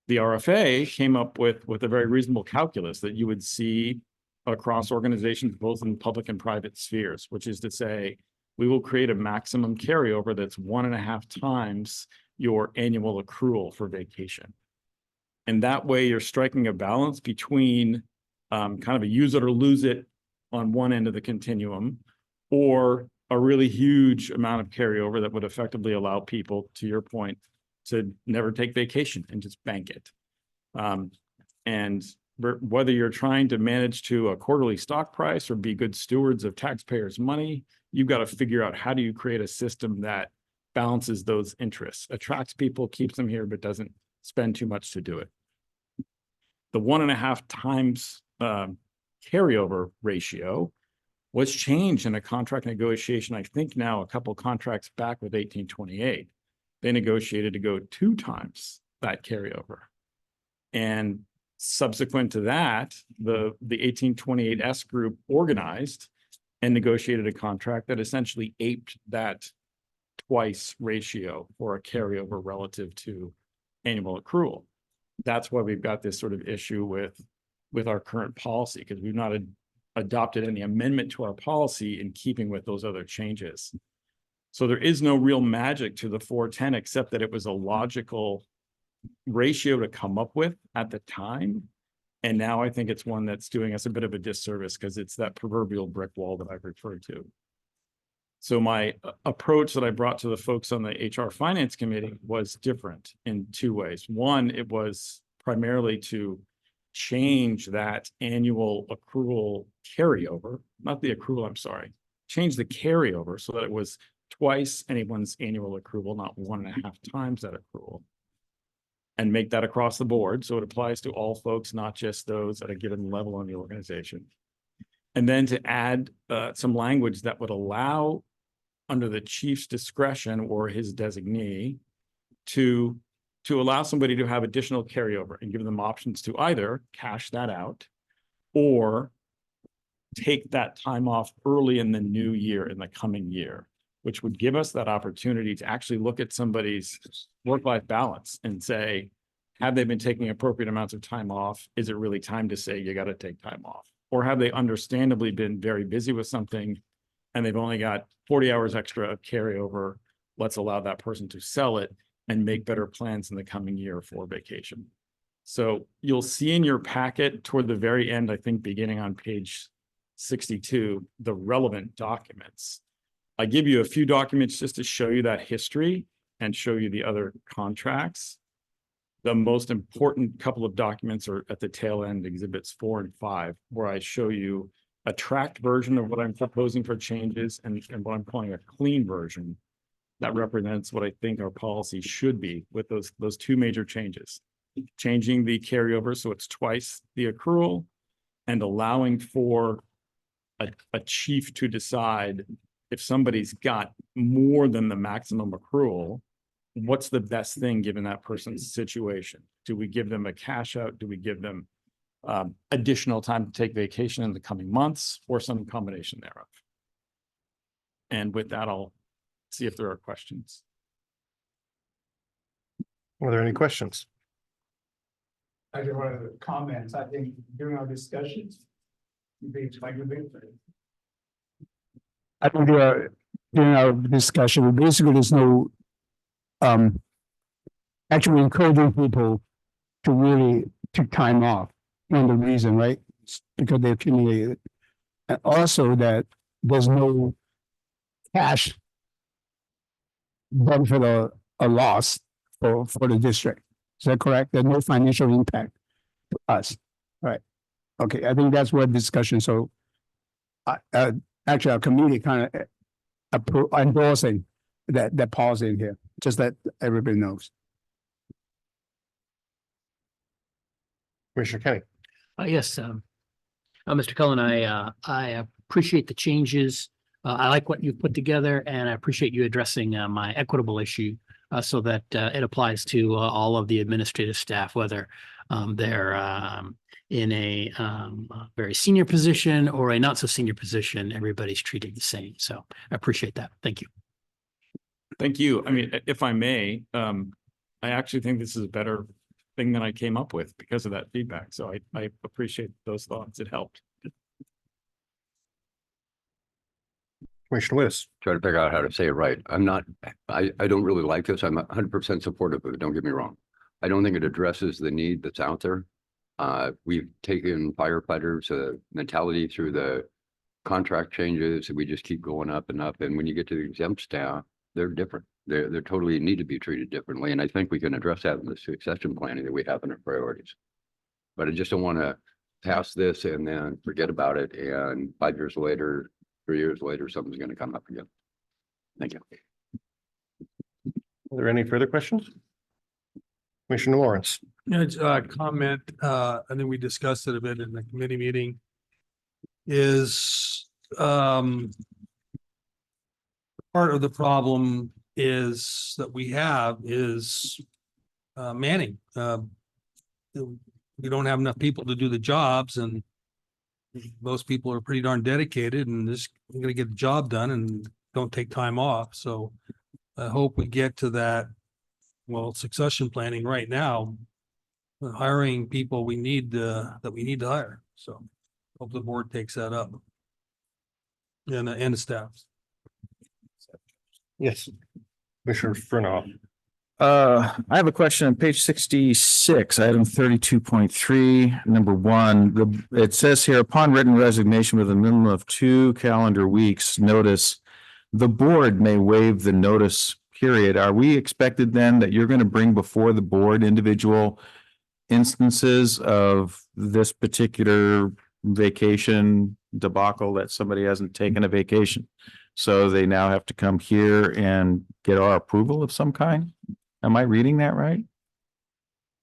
The RFA came up with a very reasonable calculus that you would see across organizations, both in public and private spheres, which is to say, we will create a maximum carryover that's 1.5 times your annual accrual for vacation. And that way you're striking a balance between kind of a use it or lose it on one end of the continuum, or a really huge amount of carryover that would effectively allow people, to your point, to never take vacation and just bank it. And whether you're trying to manage to a quarterly stock price or be good stewards of taxpayers' money, you've got to figure out how do you create a system that balances those interests, attracts people, keeps them here, but doesn't spend too much to do it. The 1.5 times carryover ratio was changed in a contract negotiation. I think now a couple contracts back with 1828, they negotiated to go 2 times that carryover. And subsequent to that, the 1828S group organized and negotiated a contract that essentially aped that twice ratio for a carryover relative to annual accrual. That's why we've got this sort of issue with our current policy, because we've not adopted any amendment to our policy in keeping with those other changes. So there is no real magic to the 410, except that it was a logical ratio to come up with at the time. And now I think it's one that's doing us a bit of a disservice because it's that proverbial brick wall that I've referred to. So my approach that I brought to the folks on the HR Finance Committee was different in 2 ways. One, it was primarily to change that annual accrual carryover, not the accrual, I'm sorry, change the carryover so that it was twice anyone's annual accrual, not 1.5 times that accrual, and make that across the board. So it applies to all folks, not just those at a given level in the organization. And then to add some language that would allow, under the chief's discretion or his designee, to allow somebody to have additional carryover and give them options to either cash that out or take that time off early in the new year, in the coming year, which would give us that opportunity to actually look at somebody's work-life balance and say, have they been taking appropriate amounts of time off? Is it really time to say you got to take time off? Or have they understandably been very busy with something and they've only got 40 hours extra of carryover? Let's allow that person to sell it and make better plans in the coming year for vacation. So you'll see in your packet toward the very end, I think beginning on page 62, the relevant documents. I give you a few documents just to show you that history and show you the other contracts. The most important couple of documents are at the tail end, exhibits 4 and 5, where I show you a tracked version of what I'm proposing for changes and what I'm calling a clean version that represents what I think our policy should be with those 2 major changes. Changing the carryover so it's twice the accrual, and allowing for a chief to decide if somebody's got more than the maximum accrual, what's the best thing given that person's situation? Do we give them a cash out? Do we give them additional time to take vacation in the coming months, or some combination thereof? And with that, I'll see if there are questions. Are there any questions? I just wanted to comment. I think during our discussions, I think during our discussion, basically there's no actually encouraging people to really take time off. One of the reason, right? Because they accumulated. And also that there's no cash benefit or a loss for the district. Is that correct? There's no financial impact to us, right? Okay, I think that's what discussion. So, actually, our community kind of endorsing that policy in here, just that everybody knows. Commissioner Kenny. Yes, Mr. Cullen, I appreciate the changes. I like what you've put together, and I appreciate you addressing my equitable issue so that it applies to all of the administrative staff, whether they're in a very senior position or a not so senior position, everybody's treated the same. So I appreciate that. Thank you. Thank you. I mean, if I may, I actually think this is a better thing than I came up with because of that feedback. So I appreciate those thoughts. It helped. Commissioner Wiss. Try to figure out how to say it right. I don't really like this. I'm 100% supportive of it. Don't get me wrong. I don't think it addresses the need that's out there. We've taken firefighters' mentality through the contract changes. We just keep going up and up. And when you get to the exempt staff, they're different. They're totally need to be treated differently. And I think we can address that in the succession planning that we have in our priorities. But I just don't want to pass this and then forget about it. And 5 years later, 3 years later, something's going to come up again. Thank you. Are there any further questions? Commissioner Lawrence. Comment, I think we discussed it a bit in the committee meeting. Is, part of the problem is that we have is, manning. We don't have enough people to do the jobs, and most people are pretty darn dedicated and just going to get the job done and don't take time off. So I hope we get to that, well, succession planning right now, hiring people we need that we need to hire. So hope the board takes that up. And the staff. Yes. Commissioner Furnaugh. I have a question on page 66, item 32.3, number 1. It says here, upon written resignation with a minimum of 2 calendar weeks notice, the board may waive the notice period. Are we expected then that you're going to bring before the board individual instances of this particular vacation debacle that somebody hasn't taken a vacation? So they now have to come here and get our approval of some kind? Am I reading that right?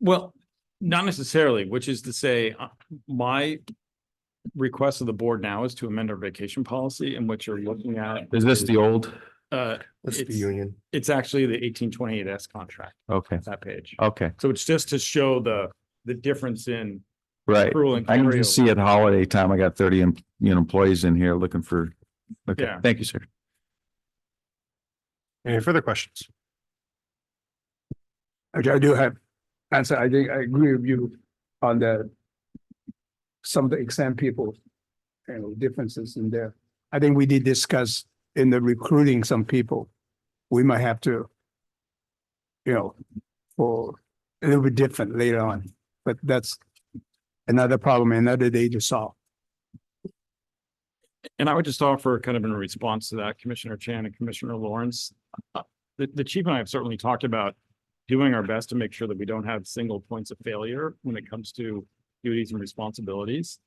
Well, not necessarily, which is to say, my request of the board now is to amend our vacation policy, and what you're looking at. Is this the old? That's the union. It's actually the 1828S contract. Okay, That page. okay, So it's just to show the difference in right. accrual and I can carryover. just see at holiday time, I got 30 employees in here looking for, okay, Yeah. thank you, sir. Any further questions? Okay, I do have answer. I think I agree with you on some of the exam people, differences in there. I think we did discuss in the recruiting some people, we might have to, for a little bit different later on, but that's another problem, another day to solve. And I would just offer kind of in response to that, Commissioner Chan and Commissioner Lawrence, the chief and I have certainly talked about doing our best to make sure that we don't have single points of failure when it comes to duties and responsibilities.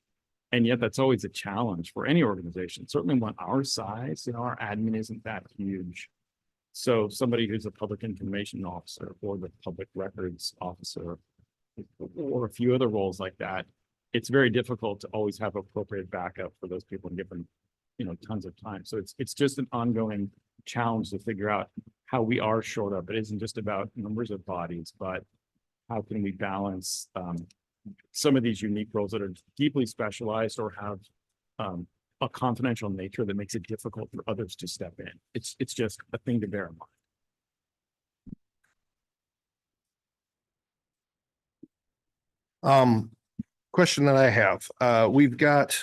And yet that's always a challenge for any organization, certainly when our size, our admin isn't that huge. So somebody who's a public information officer or the public records officer or a few other roles like that, it's very difficult to always have appropriate backup for those people and give them, tons of time. So it's just an ongoing challenge to figure out how we are short up. It isn't just about numbers of bodies, but how can we balance some of these unique roles that are deeply specialized or have a confidential nature that makes it difficult for others to step in. It's just a thing to bear in mind. Question that I have, we've got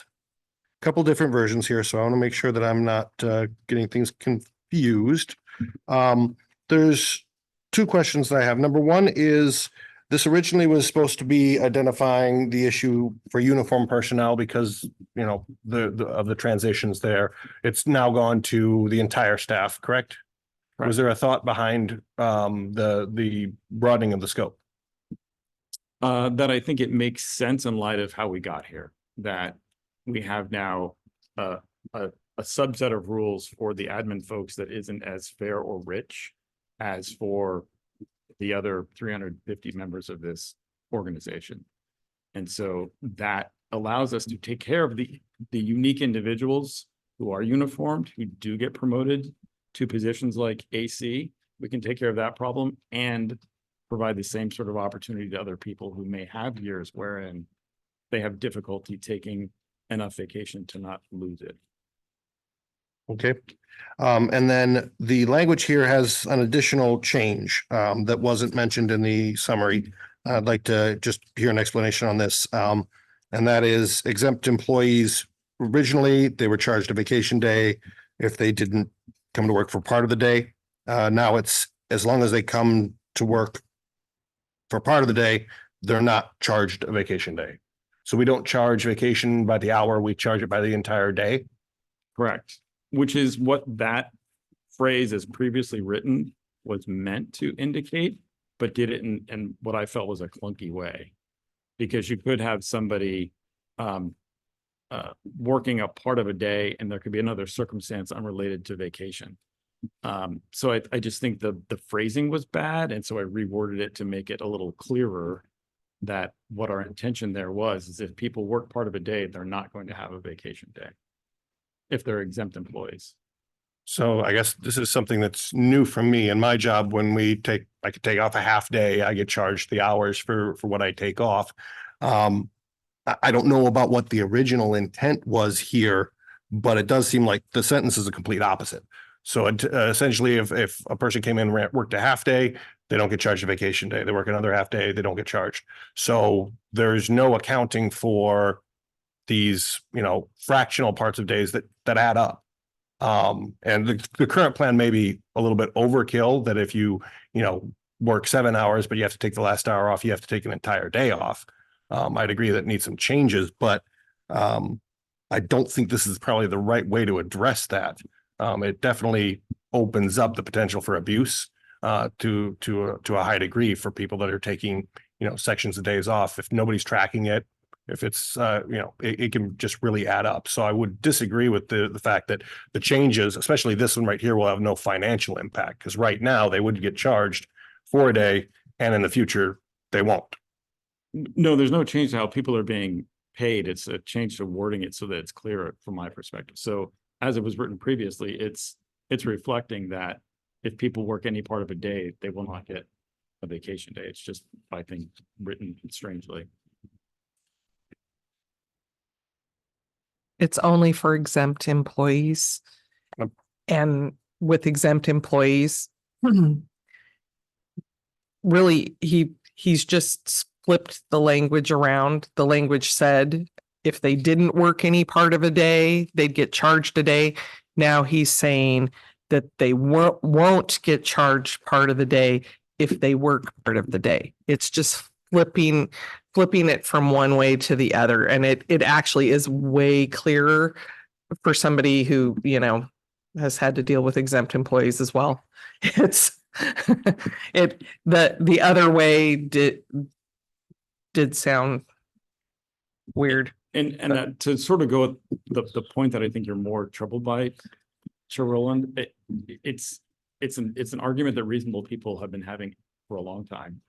a couple different versions here, so I want to make sure that I'm not getting things confused. There's 2 questions that I have. Number 1 is, this originally was supposed to be identifying the issue for uniform personnel because, of the transitions there. It's now gone to the entire staff, correct? Correct. Was there a thought behind the broadening of the scope? That I think it makes sense in light of how we got here, that we have now a subset of rules for the admin folks that isn't as fair or rich as for the other 350 members of this organization. And so that allows us to take care of the unique individuals who are uniformed, who do get promoted to positions like AC. We can take care of that problem and provide the same sort of opportunity to other people who may have years wherein they have difficulty taking enough vacation to not lose it. Okay. And then the language here has an additional change that wasn't mentioned in the summary. I'd like to just hear an explanation on this. And that is exempt employees. Originally, they were charged a vacation day if they didn't come to work for part of the day. Now it's as long as they come to work for part of the day, they're not charged a vacation day. So we don't charge vacation by the hour, we charge it by the entire day. Correct. Which is what that phrase as previously written was meant to indicate, but did it in what I felt was a clunky way. Because you could have somebody working a part of a day and there could be another circumstance unrelated to vacation. So I just think the phrasing was bad. And so I reworded it to make it a little clearer that what our intention there was is if people work part of a day, they're not going to have a vacation day if they're exempt employees. So I guess this is something that's new for me in my job. When I could take off a half day, I get charged the hours for what I take off. I don't know about what the original intent was here, but it does seem like the sentence is a complete opposite. So essentially, if a person came in and worked a half day, they don't get charged a vacation day. They work another half day, they don't get charged. So there's no accounting for these, fractional parts of days that add up. And the current plan may be a little bit overkill, that if you work 7 hours, but you have to take the last hour off, you have to take an entire day off. I'd agree that needs some changes, but I don't think this is probably the right way to address that. It definitely opens up the potential for abuse to a high degree for people that are taking sections of days off. If nobody's tracking it, if it's it can just really add up. So I would disagree with the fact that the changes, especially this one right here, will have no financial impact, because right now they would get charged for a day and in the future they won't. No, there's no change to how people are being paid. It's a change to wording it so that it's clearer from my perspective. So as it was written previously, it's reflecting that if people work any part of a day, they will not get a vacation day. It's just, I think, written strangely. It's only for exempt employees. Yep. And with exempt employees, really, he's just flipped the language around. The language said if they didn't work any part of a day, they'd get charged a day. Now he's saying that they won't get charged part of the day if they work part of the day. It's just flipping it from one way to the other. And it actually is way clearer for somebody who, has had to deal with exempt employees as well. It's the other way did sound weird. And that, to sort of go with the point that I think you're more troubled by, Chair Rowland, it's an argument that reasonable people have been having for a long time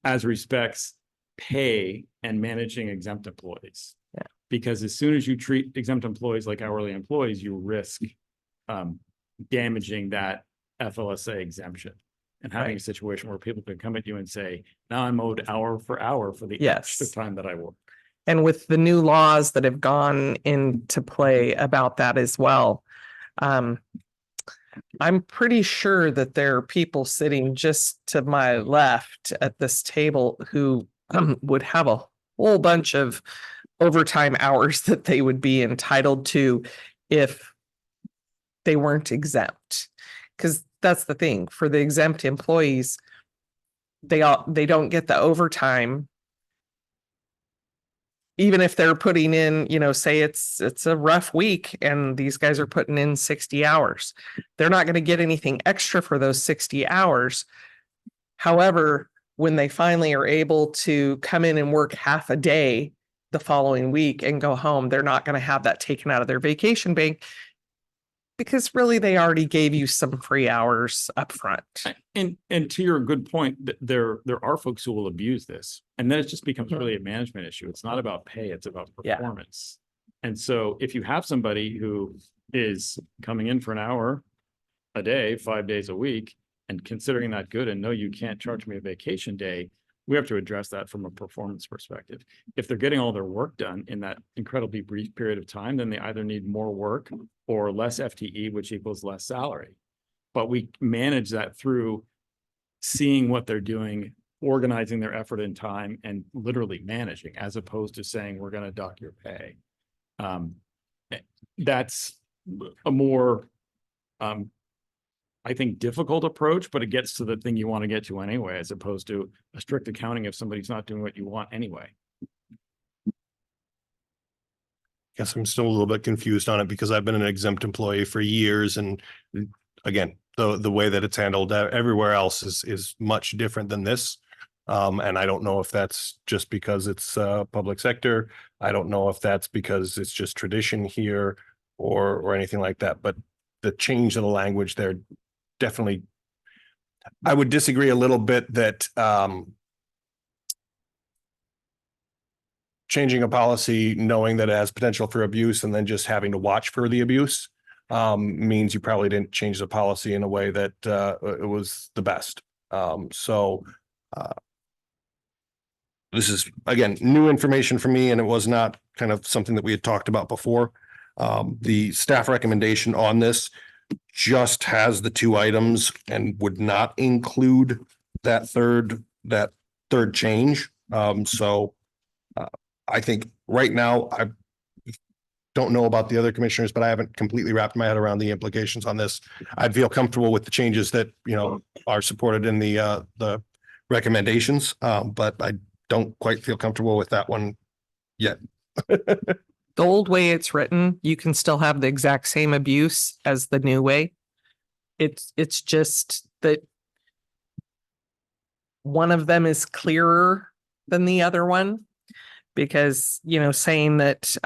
as respects pay and managing exempt employees. Yeah. Because as soon as you treat exempt employees like hourly employees, you risk damaging that FLSA exemption and having a situation where people can come at you and say, now I'm owed hour for hour for the extra time that I work. And with the new laws that have gone into play about that as well, I'm pretty sure that there are people sitting just to my left at this table who would have a whole bunch of overtime hours that they would be entitled to if they weren't exempt. Because that's the thing, for the exempt employees, they don't get the overtime. Even if they're putting in, say it's a rough week and these guys are putting in 60 hours, they're not going to get anything extra for those 60 hours. However, when they finally are able to come in and work half a day the following week and go home, they're not going to have that taken out of their vacation bank, because really they already gave you some free hours up front. And to your good point, there are folks who will abuse this, and then it just becomes really a management issue. It's not about pay, it's about performance. And so if you have somebody who is coming in for an hour a day, 5 days a week, and considering that good, and no, you can't charge me a vacation day, we have to address that from a performance perspective. If they're getting all their work done in that incredibly brief period of time, then they either need more work or less FTE, which equals less salary. But we manage that through seeing what they're doing, organizing their effort and time, and literally managing, as opposed to saying, we're going to dock your pay. That's a more, I think, difficult approach, but it gets to the thing you want to get to anyway, as opposed to a strict accounting if somebody's not doing what you want anyway. Guess I'm still a little bit confused on it because I've been an exempt employee for years, and again, the way that it's handled everywhere else is much different than this. And I don't know if that's just because it's public sector. I don't know if that's because it's just tradition here or anything like that. But the change of the language there definitely, I would disagree a little bit that changing a policy knowing that it has potential for abuse and then just having to watch for the abuse means you probably didn't change the policy in a way that it was the best. This is, again, new information for me, and it was not kind of something that we had talked about before. The staff recommendation on this just has the 2 items and would not include that third change. I think right now, I don't know about the other commissioners, but I haven't completely wrapped my head around the implications on this. I'd feel comfortable with the changes that, are supported in the recommendations, but I don't quite feel comfortable with that one yet. The old way it's written, you can still have the exact same abuse as the new way. It's just that one of them is clearer than the other one, because, saying that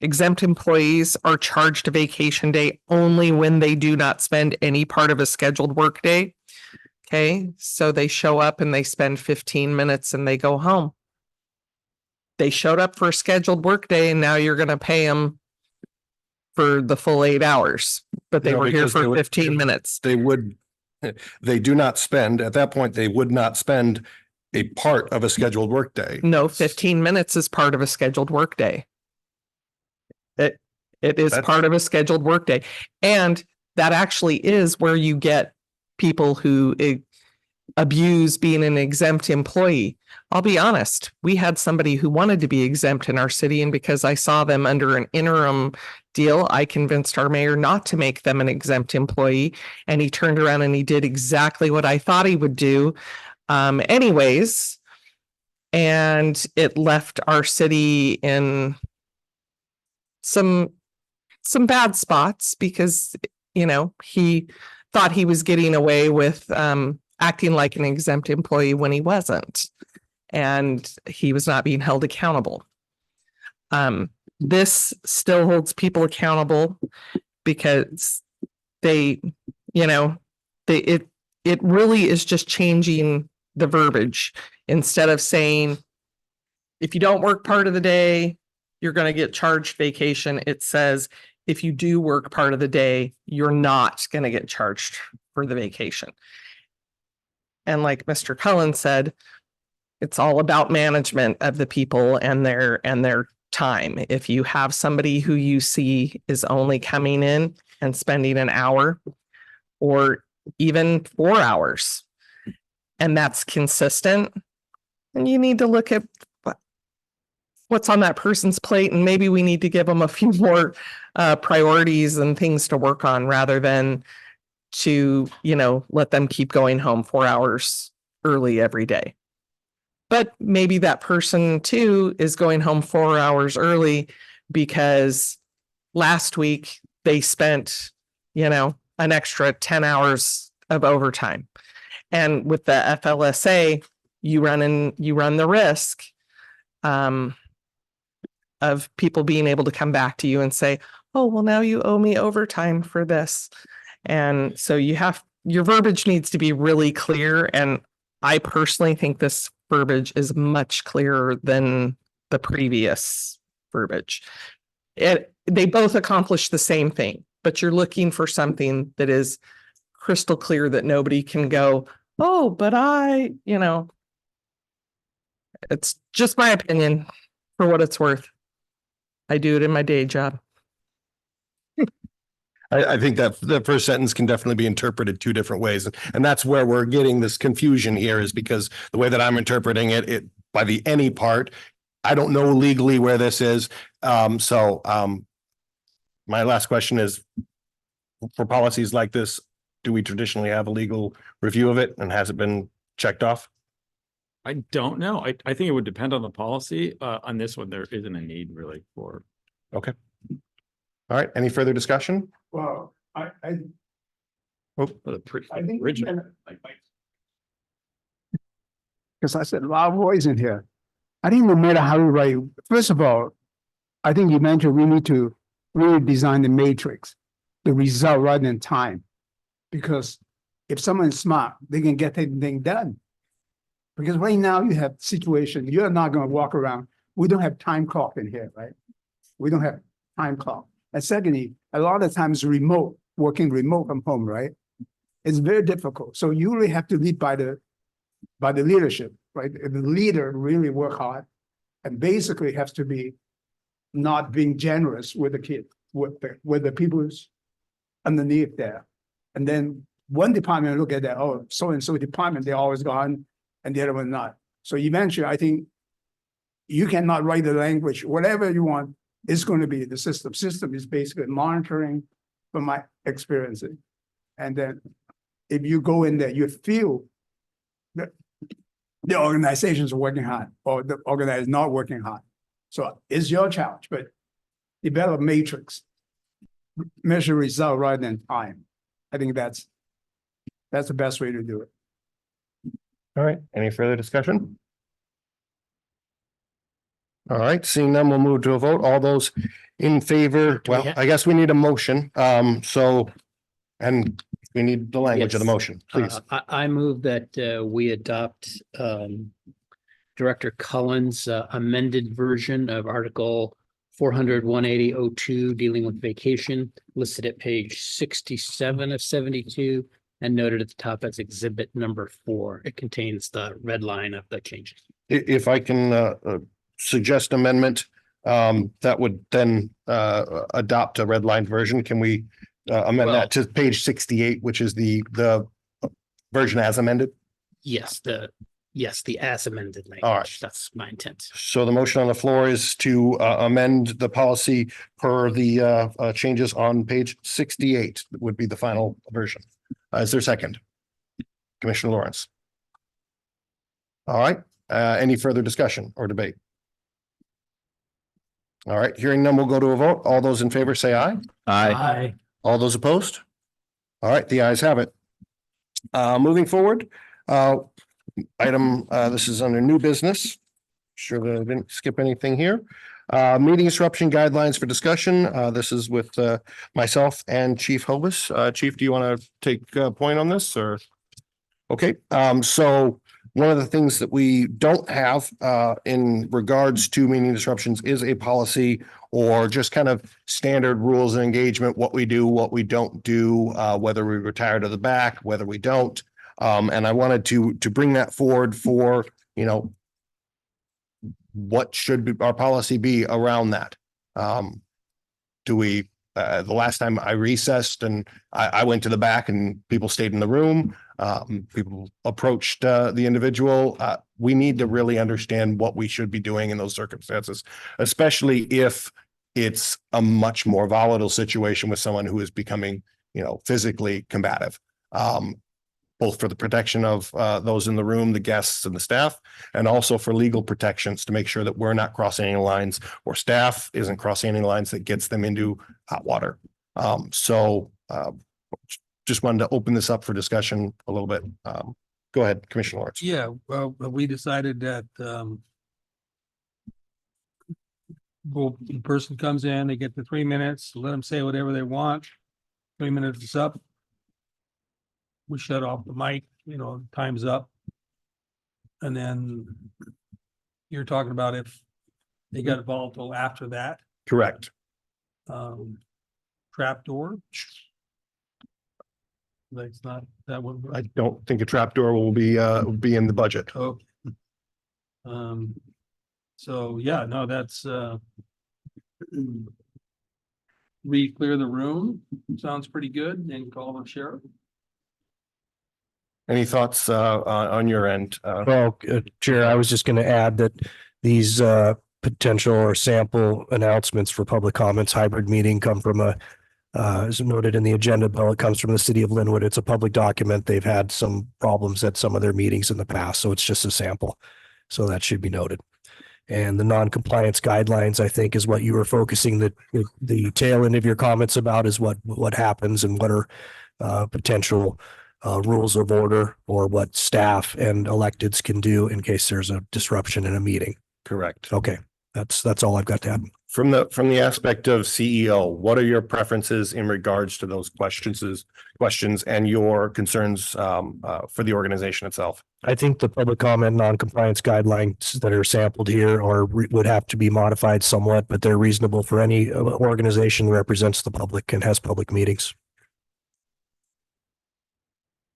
exempt employees are charged a vacation day only when they do not spend any part of a scheduled work day. Okay, so they show up and they spend 15 minutes and they go home. They showed up for a scheduled work day, and now you're going to pay them for the full 8 hours, but they were here for 15 minutes. They do not spend, at that point, they would not spend a part of a scheduled work day. No, 15 minutes is part of a scheduled work day. It is part of a scheduled work day. And that actually is where you get people who abuse being an exempt employee. I'll be honest, we had somebody who wanted to be exempt in our city, and because I saw them under an interim deal, I convinced our mayor not to make them an exempt employee, and he turned around and he did exactly what I thought he would do anyways, and it left our city in some bad spots because, he thought he was getting away with acting like an exempt employee when he wasn't, and he was not being held accountable. This still holds people accountable because it really is just changing the verbiage. Instead of saying, if you don't work part of the day, you're going to get charged vacation, it says, if you do work part of the day, you're not going to get charged for the vacation. And like Mr. Cullen said, it's all about management of the people and their time. If you have somebody who you see is only coming in and spending an hour or even 4 hours, and that's consistent, then you need to look at what's on that person's plate, and maybe we need to give them a few more priorities and things to work on rather than to, let them keep going home 4 hours early every day. But maybe that person too is going home 4 hours early because last week they spent, an extra 10 hours of overtime. And with the FLSA, you run the risk of people being able to come back to you and say, oh, well, now you owe me overtime for this. And so your verbiage needs to be really clear. And I personally think this verbiage is much clearer than the previous verbiage. They both accomplish the same thing, but you're looking for something that is crystal clear that nobody can go, oh, but It's just my opinion for what it's worth. I do it in my day job. I think that the first sentence can definitely be interpreted two different ways. And that's where we're getting this confusion here, is because the way that I'm interpreting it by the any part, I don't know legally where this is. My last question is, for policies like this, do we traditionally have a legal review of it, and has it been checked off? I don't know. I think it would depend on the policy. On this one, there isn't a need really for. Okay. All right. Any further discussion? Well, I For the think. original. Because I said a lot of voice in here. I think no matter how you write, first of all, I think you mentioned we need to really design the matrix, the result rather than time. Because if someone's smart, they can get anything done. Because right now you have situation, you're not going to walk around. We don't have time clock in here, right? We don't have time clock. And secondly, a lot of times working remote from home, right? It's very difficult. So you really have to lead by the leadership, right? The leader really work hard and basically has to be not being generous with the kid, with the people's underneath there. And then one department look at that, oh, so-and-so department, they're always gone, and the other one not. So eventually, I think you cannot write the language, whatever you want, is going to be the system. System is basically monitoring from my experiencing. And then if you go in there, you feel that the organizations are working hard or the organizer is not working hard. So it's your challenge, but develop matrix, measure result rather than time. I think that's the best way to do it. All right. Any further discussion? All right. Seeing none, we'll move to a vote. All those in favor, Do we well, have- I guess we need a motion. And we need the language of the Yes. motion, please. I move that we adopt Director Cullen's amended version of Article 400-180-02 dealing with vacation, listed at page 67 of 72 and noted at the top as exhibit number 4. It contains the red line of the changes. If I can suggest amendment, that would then adopt a red line version. Can we amend that to page 68, which is the version as amended? Yes, the as amended language. All right. That's my intent. So the motion on the floor is to amend the policy per the changes on page 68 would be the final version. Is there a second? Commissioner Lawrence. All right. Any further discussion or debate? All right. Hearing none, we'll go to a vote. All those in favor say aye. Aye. All those opposed? All right, the ayes have it. Moving forward, this is under new business. Sure that I didn't skip anything here. Meeting disruption guidelines for discussion. This is with myself and Chief Hovis. Chief, do you want to take a point on this or? Okay, so one of the things that we don't have in regards to meeting disruptions is a policy or just kind of standard rules of engagement, what we do, what we don't do, whether we retire to the back, whether we don't. And I wanted to bring that forward for, what should our policy be around that? Do we, the last time I recessed and I went to the back and people stayed in the room, people approached the individual. We need to really understand what we should be doing in those circumstances, especially if it's a much more volatile situation with someone who is becoming, physically combative. Both for the protection of those in the room, the guests and the staff, and also for legal protections to make sure that we're not crossing any lines or staff isn't crossing any lines that gets them into hot water. Just wanted to open this up for discussion a little bit. Go ahead, Commissioner Lawrence. Yeah, well, we decided that the person comes in, they get the 3 minutes, let them say whatever they want. 3 minutes is up. We shut off the mic, time's up. And then you're talking about if they got volatile after that, Correct. trapdoor. That's not, that would. I don't think a trapdoor will be in the budget. Oh. So yeah, no, that's re-clear the room. Sounds pretty good and call the sheriff. Any thoughts on your end? Well, Chair, I was just going to add that these potential or sample announcements for public comments hybrid meeting come from as noted in the agenda bill, it comes from the city of Linwood. It's a public document. They've had some problems at some of their meetings in the past, so it's just a sample. So that should be noted. And the non-compliance guidelines, I think, is what you were focusing the tail end of your comments about, is what happens and what are potential rules of order, or what staff and electeds can do in case there's a disruption in a meeting. Correct. Okay, that's all I've got to add. From the aspect of CEO, what are your preferences in regards to those questions and your concerns for the organization itself? I think the public comment non-compliance guidelines that are sampled here would have to be modified somewhat, but they're reasonable for any organization that represents the public and has public meetings.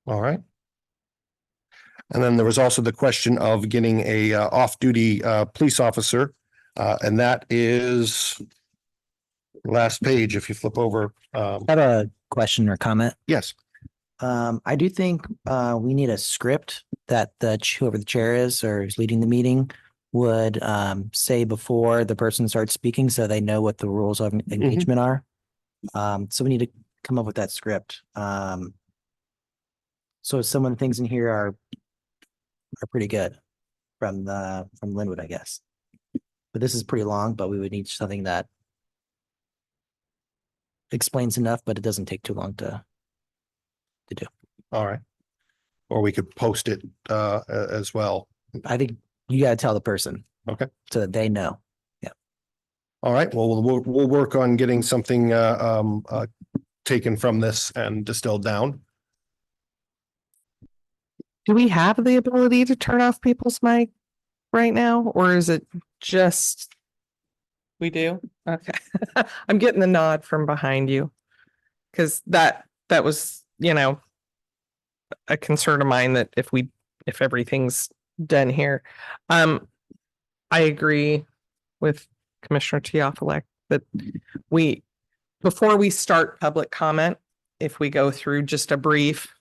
All right. And then there was also the question of getting a off-duty police officer, and that is last page. If you flip over. I have a question or comment. Yes. I do think we need a script that whoever the chair is or is leading the meeting would say before the person starts speaking, so they know what the rules of engagement are. So we need to come up with that script. So some of the things in here are pretty good from Linwood, I guess. But this is pretty long, but we would need something that explains enough, but it doesn't take too long to do. All right. Or we could post it as well. I think you got to tell the person. Okay. So that they know. Yeah. All right. Well, we'll work on getting something taken from this and distilled down. Do we have the ability to turn off people's mic right now, or is it just? We do? Okay. I'm getting the nod from behind you. Cause that was, a concern of mine that if everything's done here. I agree with Commissioner Teofilek that before we start public comment, if we go through just a brief,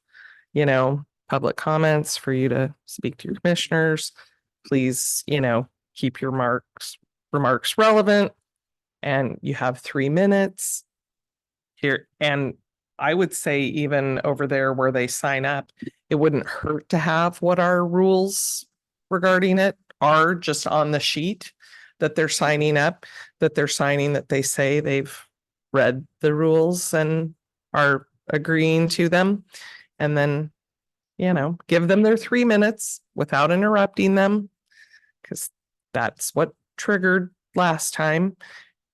public comments for you to speak to your commissioners, please, keep your remarks relevant, and you have 3 minutes here. And I would say even over there where they sign up, it wouldn't hurt to have what our rules regarding it are just on the sheet that they're signing up, that they say they've read the rules and are agreeing to them. And then, give them their 3 minutes without interrupting them, because that's what triggered last time,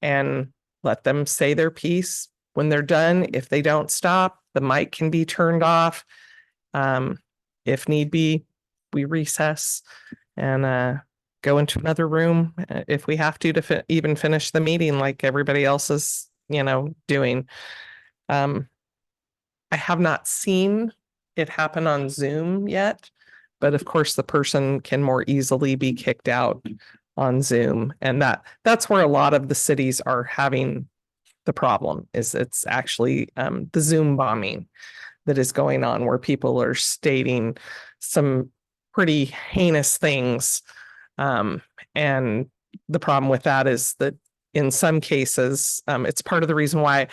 and let them say their piece. When they're done, if they don't stop, the mic can be turned off. If need be, we recess and go into another room if we have to even finish the meeting like everybody else is, doing. I have not seen it happen on Zoom yet, but of course the person can more easily be kicked out on Zoom. And that's where a lot of the cities are having the problem, is it's actually the Zoom bombing that is going on, where people are stating some pretty heinous things. And the problem with that is that in some cases, it's part of the reason why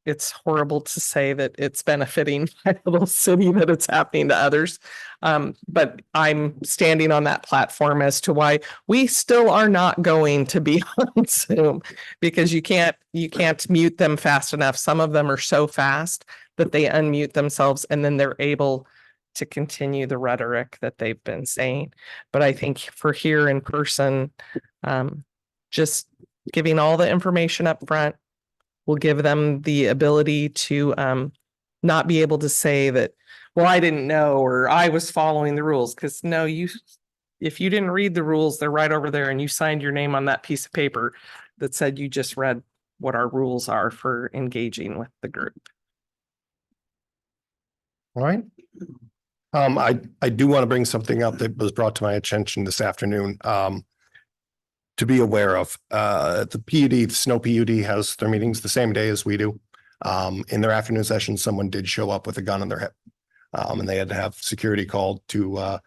it's horrible to say that it's benefiting my little city that it's happening to others. But I'm standing on that platform as to why we still are not going to be on Zoom, because you can't mute them fast enough. Some of them are so fast that they unmute themselves and then they're able to continue the rhetoric that they've been saying. But I think for here in person, just giving all the information up front will give them the ability to not be able to say that, well, I didn't know, or I was following the rules. Because no, if you didn't read the rules, they're right over there, and you signed your name on that piece of paper that said you just read what our rules are for engaging with the group. All right. I do want to bring something up that was brought to my attention this afternoon. To be aware of, the PUD, the Snow PUD has their meetings the same day as we do. In their afternoon session, someone did show up with a gun in their hip. And they had to have security called to,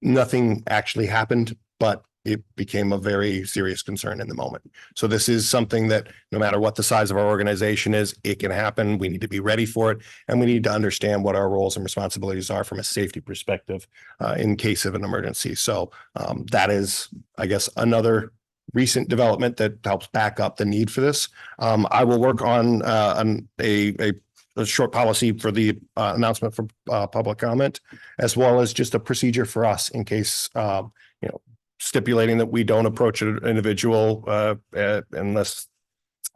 nothing actually happened, but it became a very serious concern in the moment. So this is something that no matter what the size of our organization is, it can happen. We need to be ready for it. And we need to understand what our roles and responsibilities are from a safety perspective in case of an emergency. So that is, I guess, another recent development that helps back up the need for this. I will work on a short policy for the announcement for public comment, as well as just a procedure for us in case, stipulating that we don't approach an individual unless it's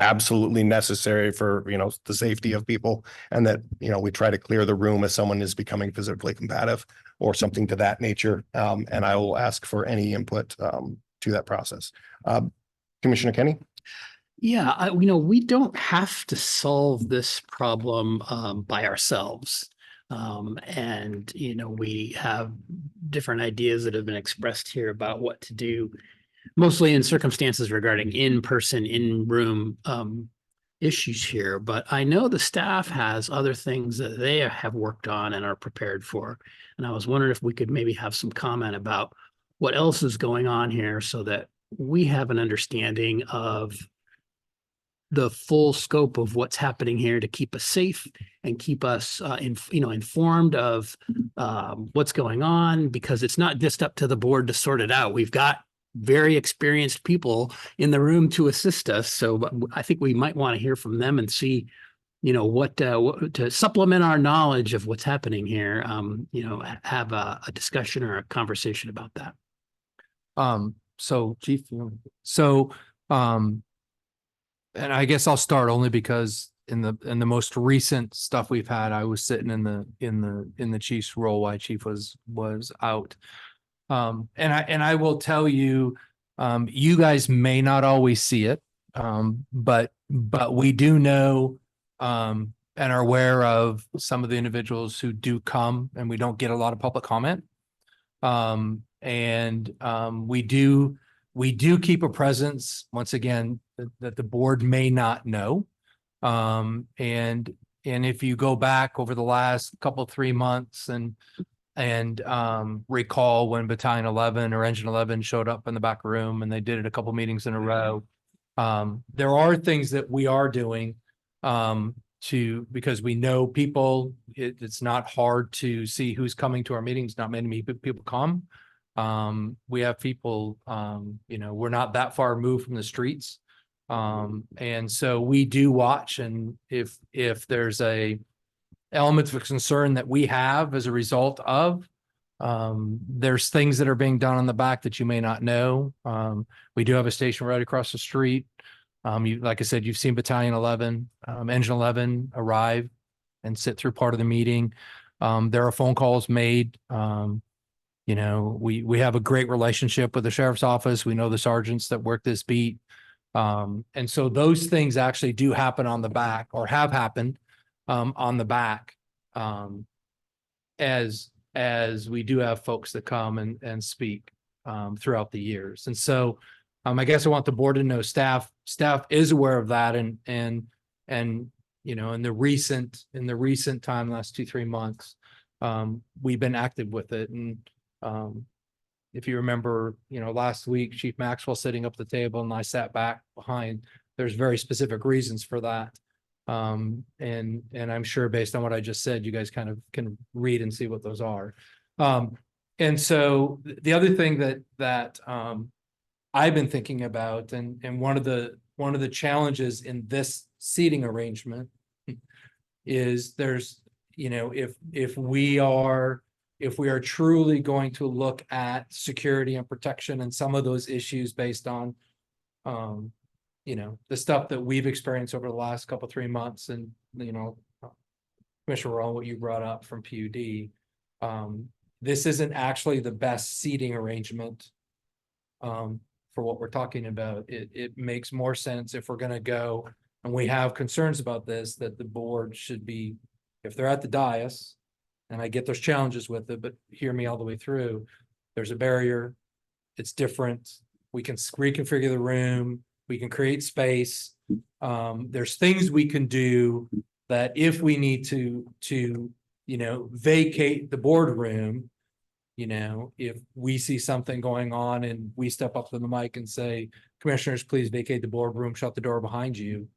absolutely necessary for, the safety of people, and that, we try to clear the room as someone is becoming physically combative or something to that nature. And I will ask for any input to that process. Commissioner Kenny? Yeah, we don't have to solve this problem by ourselves. And we have different ideas that have been expressed here about what to do, mostly in circumstances regarding in-person, in-room issues here. But I know the staff has other things that they have worked on and are prepared for. And I was wondering if we could maybe have some comment about what else is going on here so that we have an understanding of the full scope of what's happening here to keep us safe and keep us informed of what's going on, because it's not just up to the board to sort it out. We've got very experienced people in the room to assist us. So I think we might want to hear from them and see, what to supplement our knowledge of what's happening here. Have a discussion or a conversation about that. So Chief, and I guess I'll start only because in the most recent stuff we've had, I was sitting in the chief's role while Chief was out. And I will tell you, you guys may not always see it, but we do know and are aware of some of the individuals who do come, and we don't get a lot of public comment. We do keep a presence, once again, that the board may not know. And if you go back over the last couple, 3 months and recall when Battalion 11 or Engine 11 showed up in the back room and they did it a couple meetings in a row, there are things that we are doing because we know people, it's not hard to see who's coming to our meetings. Not many people come. We have people, we're not that far removed from the streets. And so we do watch, and if there's a element of concern that we have as a result of, there's things that are being done on the back that you may not know. We do have a station right across the street. Like I said, you've seen Battalion 11, Engine 11 arrive and sit through part of the meeting. There are phone calls made. We have a great relationship with the sheriff's office. We know the sergeants that work this beat. And so those things actually do happen on the back, or have happened on the back, as we do have folks that come and speak throughout the years. And so I guess I want the board to know staff is aware of that, and in the recent time, last 2-3 months, we've been active with it. And if you remember, last week, Chief Maxwell sitting up at the table and I sat back behind, there's very specific reasons for that. And I'm sure based on what I just said, you guys kind of can read and see what those are. And so the other thing that I've been thinking about, and one of the challenges in this seating arrangement is there's, if we are truly going to look at security and protection and some of those issues based on, the stuff that we've experienced over the last couple, 3 months, and, Commissioner Rowan, what you brought up from PUD, this isn't actually the best seating arrangement for what we're talking about. It makes more sense if we're going to go, and we have concerns about this, that the board should be, if they're at the dais, and I get there's challenges with it, but hear me all the way through. There's a barrier. It's different. We can reconfigure the room. We can create space. There's things we can do that if we need to, vacate the boardroom, if we see something going on and we step up to the mic and say, commissioners, please vacate the boardroom, shut the door behind you.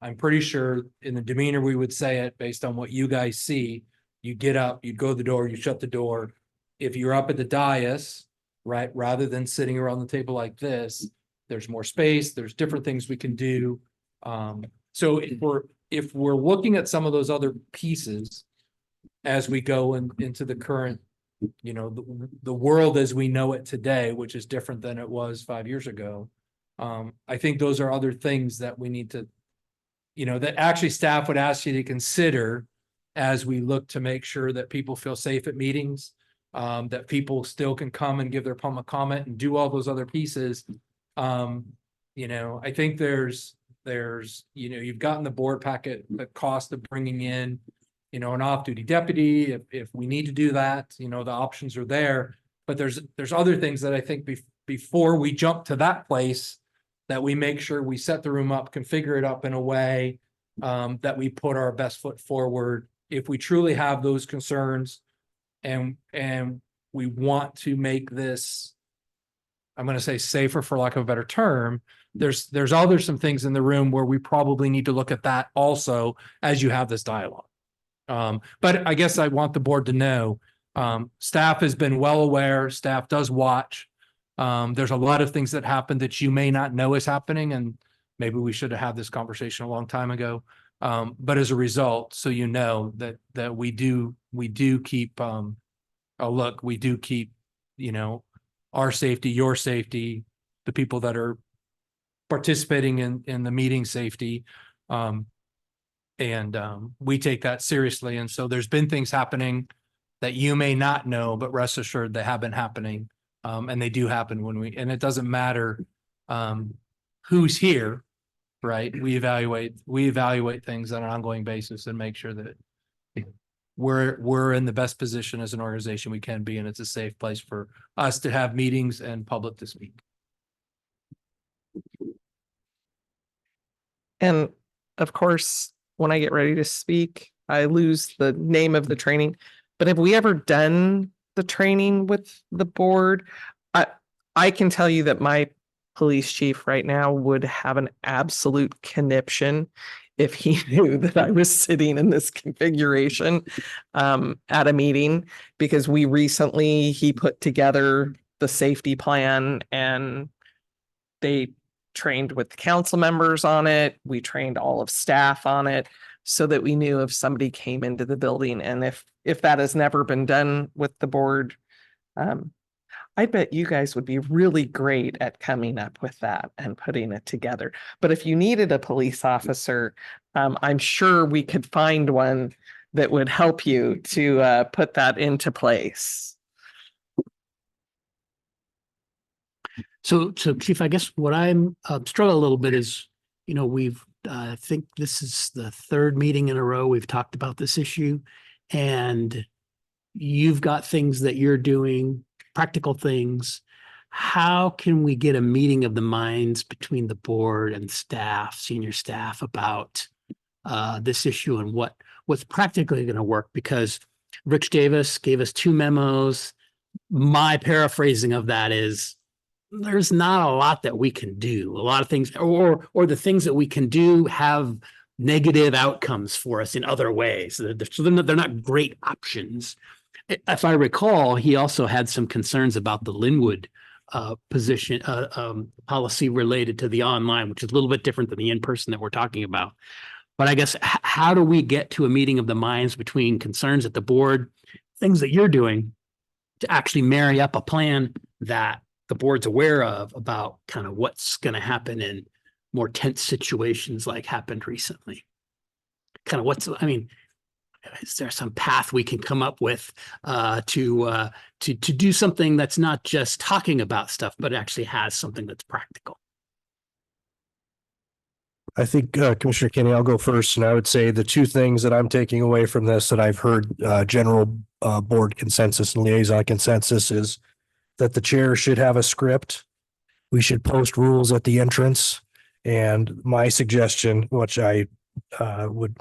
I'm pretty sure in the demeanor we would say it based on what you guys see. You get up, you go to the door, you shut the door. If you're up at the dais, right, rather than sitting around the table like this, there's more space, there's different things we can do. So if we're looking at some of those other pieces as we go into the current, the world as we know it today, which is different than it was 5 years ago. I think those are other things that we need to, that actually staff would ask you to consider as we look to make sure that people feel safe at meetings, that people still can come and give their public comment and do all those other pieces. I think there's, you've gotten the board packet, the cost of bringing in, an off-duty deputy, if we need to do that, the options are there. But there's other things that I think before we jump to that place, that we make sure we set the room up, configure it up in a way that we put our best foot forward. If we truly have those concerns and we want to make this, I'm going to say safer for lack of a better term, there's some things in the room where we probably need to look at that also as you have this dialogue. But I guess I want the board to know, staff has been well aware, staff does watch. There's a lot of things that happen that you may not know is happening, and maybe we should have had this conversation a long time ago. But as a result, so that we do keep we do keep, our safety, your safety, the people that are participating in the meeting safety. And we take that seriously. And so there's been things happening that you may not know, but rest assured they have been happening. And they do happen and it doesn't matter who's here, right? We evaluate things on an ongoing basis and make sure that we're in the best position as an organization we can be, and it's a safe place for us to have meetings and public to speak. And of course, when I get ready to speak, I lose the name of the training. But have we ever done the training with the board? I can tell you that my police chief right now would have an absolute conniption if he knew that I was sitting in this configuration at a meeting, because he put together the safety plan and they trained with council members on it. We trained all of staff on it so that we knew if somebody came into the building. And if that has never been done with the board, I bet you guys would be really great at coming up with that and putting it together. But if you needed a police officer, I'm sure we could find one that would help you to put that into place. So Chief, I guess what I'm struggling a little bit is, we've, I think this is the third meeting in a row we've talked about this issue, and you've got things that you're doing, practical things. How can we get a meeting of the minds between the board and staff, senior staff, about this issue and what's practically going to work? Because Rich Davis gave us 2 memos. My paraphrasing of that is, there's not a lot that we can do. A lot of things, or the things that we can do have negative outcomes for us in other ways. So they're not great options. If I recall, he also had some concerns about the Linwood policy related to the online, which is a little bit different than the in-person that we're talking about. But I guess, how do we get to a meeting of the minds between concerns at the board, things that you're doing, to actually marry up a plan that the board's aware of about kind of what's going to happen in more tense situations like happened recently? Kind of is there some path we can come up with to do something that's not just talking about stuff, but actually has something that's practical? I think Commissioner Kenny, I'll go first, and I would say the two things that I'm taking away from this that I've heard general board consensus and liaison consensus is that the chair should have a script. We should post rules at the entrance. And my suggestion, which I would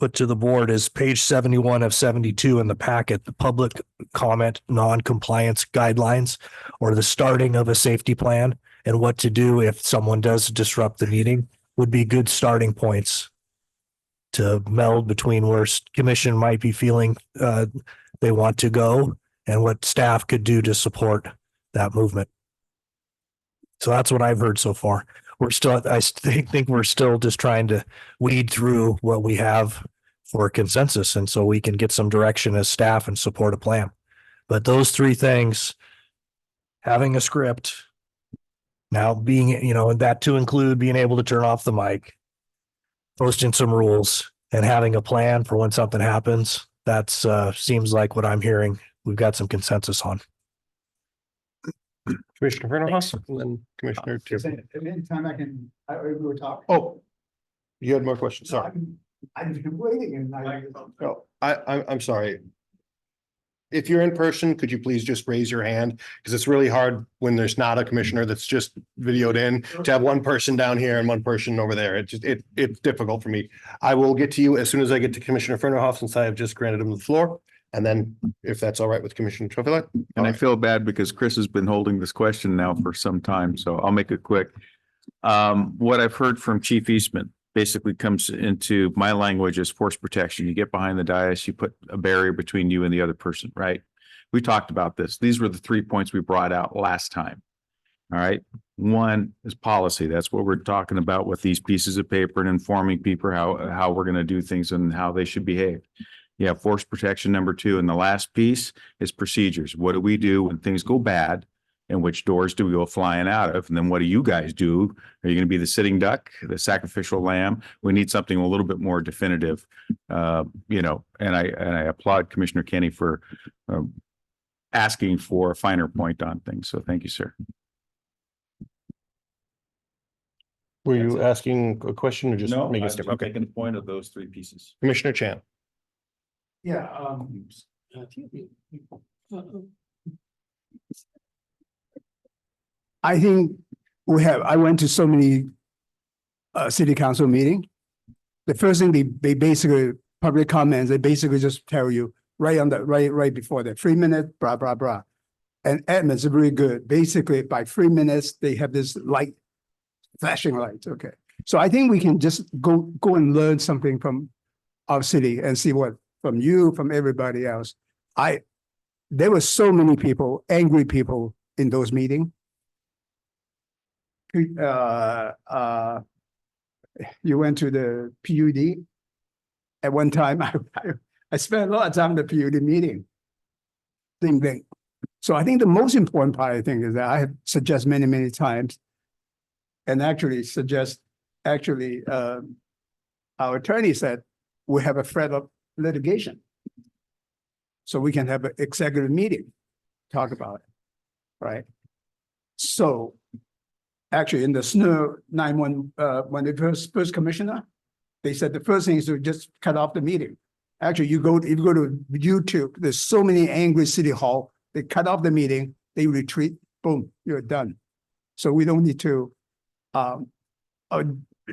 put to the board, is page 71 of 72 in the packet, the public comment non-compliance guidelines, or the starting of a safety plan and what to do if someone does disrupt the meeting, would be good starting points to meld between where commission might be feeling they want to go and what staff could do to support that movement. So that's what I've heard so far. We're still, I think we're still just trying to weed through what we have for consensus, and so we can get some direction as staff and support a plan. But those three things, having a script, now being, and that to include being able to turn off the mic, posting some rules, and having a plan for when something happens, that's seems like what I'm hearing we've got some consensus on. Commissioner Fernhoff, and then Commissioner Tiffany. Anytime we were talking. Oh, you had more questions, sorry. I've been waiting and No, I'm sorry. If you're in person, could you please just raise your hand? Because it's really hard when there's not a commissioner that's just videoed in to have one person down here and one person over there. It's difficult for me. I will get to you as soon as I get to Commissioner Fernhoff, since I have just granted him the floor. And then if that's all right with Commissioner Truffield. And I feel bad because Chris has been holding this question now for some time, so I'll make it quick. What I've heard from Chief Eastman basically comes into my language as force protection. You get behind the dais, you put a barrier between you and the other person, right? We talked about this. These were the 3 points we brought out last time. All right. One is policy. That's what we're talking about with these pieces of paper and informing people how we're going to do things and how they should behave. Yeah, force protection number 2. And the last piece is procedures. What do we do when things go bad? And which doors do we go flying out of? And then what do you guys do? Are you going to be the sitting duck, the sacrificial lamb? We need something a little bit more definitive, and I applaud Commissioner Kenny for asking for a finer point on things. So thank you, sir. Were you asking a question or just making a statement? Okay. Making a point of those 3 pieces. Commissioner Chan. Yeah, I think I went to so many city council meeting. The first thing they basically, public comments, they basically just tell you right before that, 3 minutes, blah, blah, blah. And admins are really good. Basically, by 3 minutes, they have this light, flashing lights. Okay. So I think we can just go and learn something from our city and see what from you, from everybody else. There were so many people, angry people in those meetings. You went to the PUD. At one time, I spent a lot of time in the PUD meeting. Thing. So I think the most important part, I think, is that I have suggested many times, and actually our attorney said we have a threat of litigation. So we can have an executive meeting, talk about it, right? So actually in the SNO 9-1, when the first commissioner, they said the first thing is to just cut off the meeting. Actually, if you go to YouTube, there's so many angry city hall, they cut off the meeting, they retreat, boom, you're done. So we don't need to,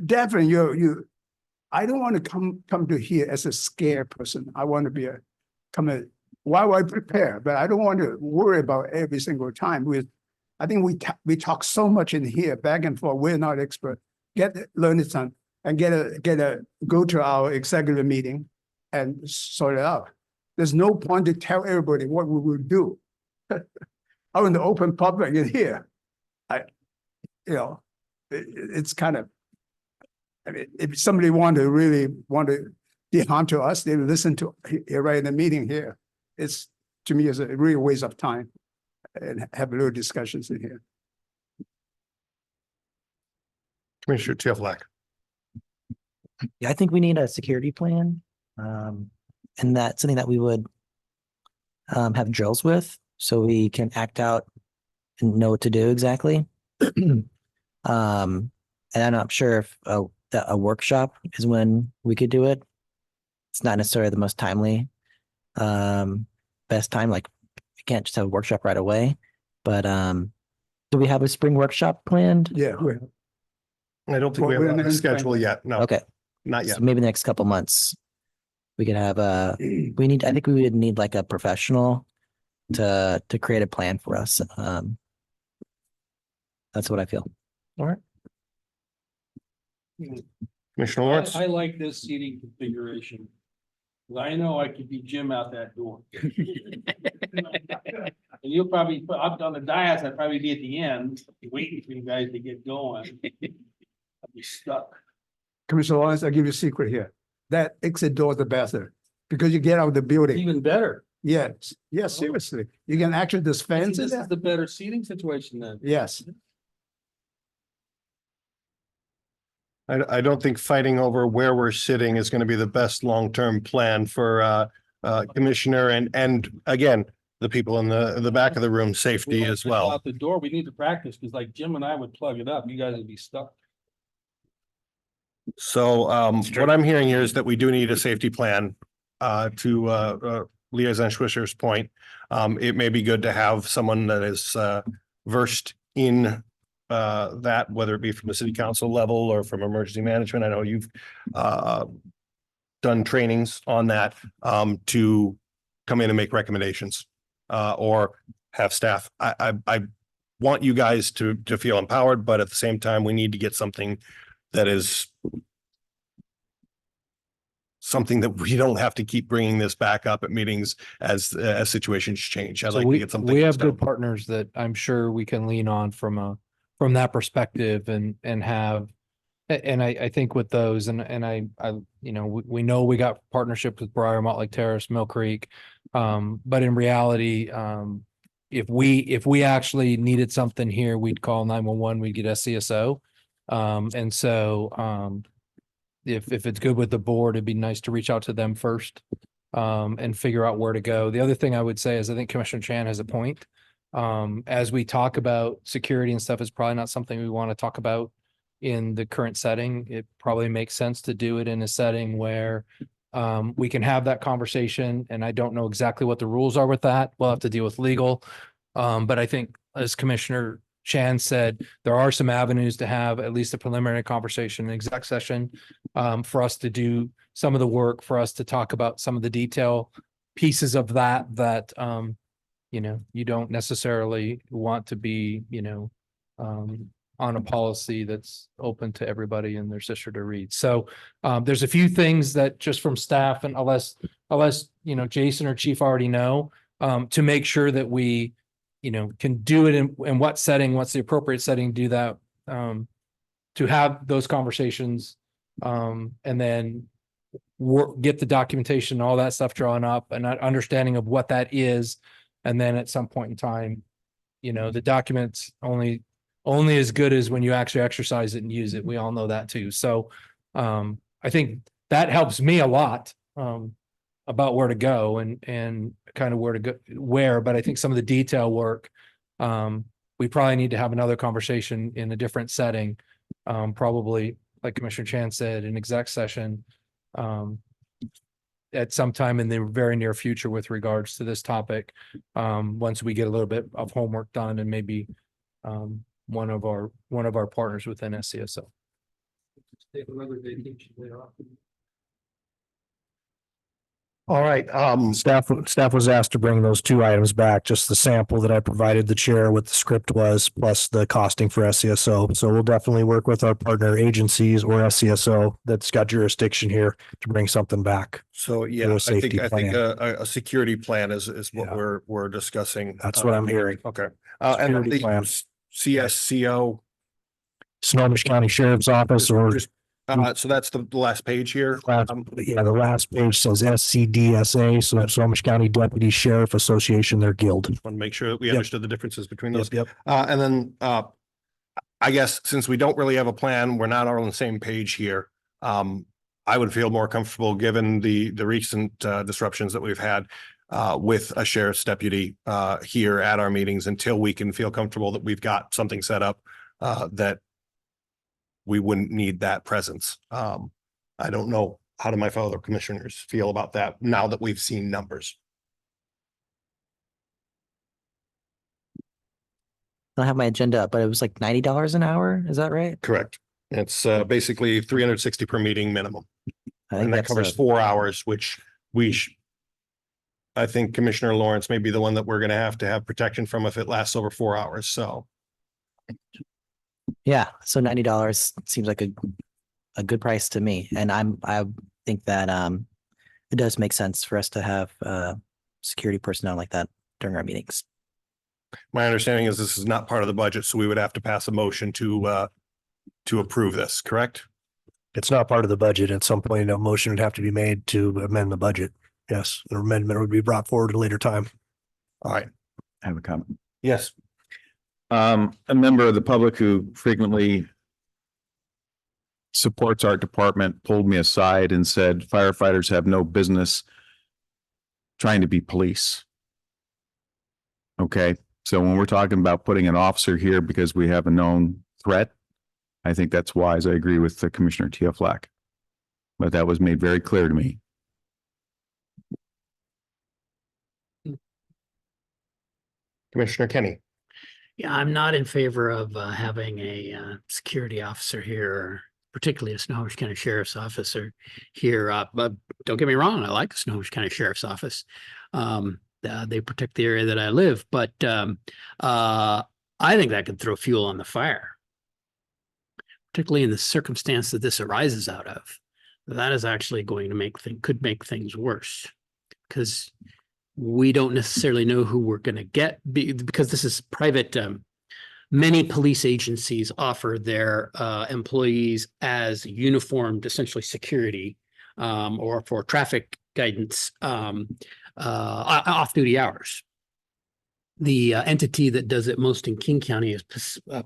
definitely I don't want to come to here as a scared person. I want to be why would I prepare? But I don't want to worry about every single time. I think we talk so much in here, back and forth. We're not expert. Learn it some and go to our executive meeting and sort it out. There's no point to tell everybody what we will do. Out in the open public in here, it's kind of. I mean, if somebody really want to be harm to us, they listen to right in the meeting here. It's to me is a real waste of time, and have little discussions in here. Commissioner Tiaflak. Yeah, I think we need a security plan. And that's something that we would have drills with, so we can act out and know what to do exactly. And I'm not sure if a workshop is when we could do it. It's not necessarily the most timely best time. Like we can't just have a workshop right away. But do we have a spring workshop planned? Yeah. I don't think we have a schedule yet. No, Okay. not So yet. maybe the next couple months, we could have I think we would need like a professional to create a plan for us. That's what I feel. All right. Commissioner Lawrence? I like this seating configuration. 'Cause I know I could be Jim out that door. And you'll probably, up on the dais, I'd probably be at the end, waiting for you guys to get going. I'd be stuck. Commissioner Lawrence, I'll give you a secret here. That exit door is the best because you get out of the building. Even better. Yes, yes, seriously. You can actually, this fence This is there. is the better seating situation then. Yes. I don't think fighting over where we're sitting is going to be the best long-term plan for Commissioner and again, the people in the back of the room, safety as well. Out the door, we need to practice, because like Jim and I would plug it up, you guys would be stuck. So what I'm hearing here is that we do need a safety plan to Liaison Schwisser's point. It may be good to have someone that is versed in that, whether it be from the city council level or from emergency management. I know you've done trainings on that to come in and make recommendations or have staff. I want you guys to feel empowered, but at the same time, we need to get something that is something that we don't have to keep bringing this back up at meetings as situations change. I'd So like to get something. we have good partners that I'm sure we can lean on from that perspective and have, and I think with those and I we know we got partnerships with Briar, Motley Terrace, Mill Creek, but in reality, if we actually needed something here, we'd call 911, we'd get SCSO, and so if it's good with the board, it'd be nice to reach out to them first and figure out where to go. The other thing I would say is I think Commissioner Chan has a point. As we talk about security and stuff, it's probably not something we want to talk about in the current setting. It probably makes sense to do it in a setting where we can have that conversation. And I don't know exactly what the rules are with that. We'll have to deal with legal. But I think as Commissioner Chan said, there are some avenues to have at least a preliminary conversation, an exec session, for us to do some of the work, for us to talk about some of the detail pieces of that you don't necessarily want to be, on a policy that's open to everybody and their sister to read. So there's a few things that just from staff and unless Jason or Chief already know, to make sure that we can do it in what setting, what's the appropriate setting, do that, to have those conversations, and then get the documentation, all that stuff drawn up and an understanding of what that is. And then at some point in time, the document's only as good as when you actually exercise it and use it. We all know that too. So I think that helps me a lot about where to go and kind of where to go, but I think some of the detail work, we probably need to have another conversation in a different setting. Probably like Commissioner Chan said, an exec session at some time in the very near future with regards to this topic. Once we get a little bit of homework done and maybe one of our partners within SCSO. Take another vacation later on. All right, Staff was asked to bring those two items back, just the sample that I provided the chair what the script was, plus the costing for SCSO. So we'll definitely work with our partner agencies or SCSO that's got jurisdiction here to bring something back. so yeah, Do a I safety think plan. a security plan is what Yeah. we're discussing. That's what I'm hearing. Okay, and Security the plan. CSCO. Snohomish County Sheriff's Office or So that's the last page here. the last page says SCDSA, so Snohomish County Deputy Sheriff Association, their guild. Want to make sure that we Yep. understood the differences between those. Yep. And then I guess since we don't really have a plan, we're not all on the same page here. I would feel more comfortable given the recent disruptions that we've had with a sheriff's deputy here at our meetings until we can feel comfortable that we've got something set up that we wouldn't need that presence. I don't know, how do my fellow commissioners feel about that now that we've seen numbers? I don't have my agenda up, but it was like $90 an hour. Is that right? Correct. It's basically 360 per meeting minimum. I think And that that's covers 4 hours, which I think Commissioner Lawrence may be the one that we're gonna have to have protection from if it lasts over 4 hours. So yeah. So $90 seems like a good price to me. And I think that it does make sense for us to have security personnel like that during our meetings. my understanding is this is not part of the budget, so we would have to pass a motion to approve this, correct? It's not part of the budget. At some point, a motion would have to be made to amend the budget. Yes, an amendment would be brought forward at a later time. All right. I have a comment. Yes. A member of the public who frequently supports our department pulled me aside and said firefighters have no business trying to be police. Okay, so when we're talking about putting an officer here because we have a known threat, I think that's wise. I agree with the Commissioner Teoflack. But that was made very clear to me. Commissioner Kenny. Yeah, I'm not in favor of having a security officer here, particularly a Snohomish County Sheriff's officer here. But don't get me wrong, I like the Snohomish County Sheriff's Office. They protect the area that I live, but I think that could throw fuel on the fire, particularly in the circumstance that this arises out of. That is actually going to could make things worse, because we don't necessarily know who we're going to get because this is private. Many police agencies offer their employees as uniformed, essentially security or for traffic guidance off-duty hours. The entity that does it most in King County is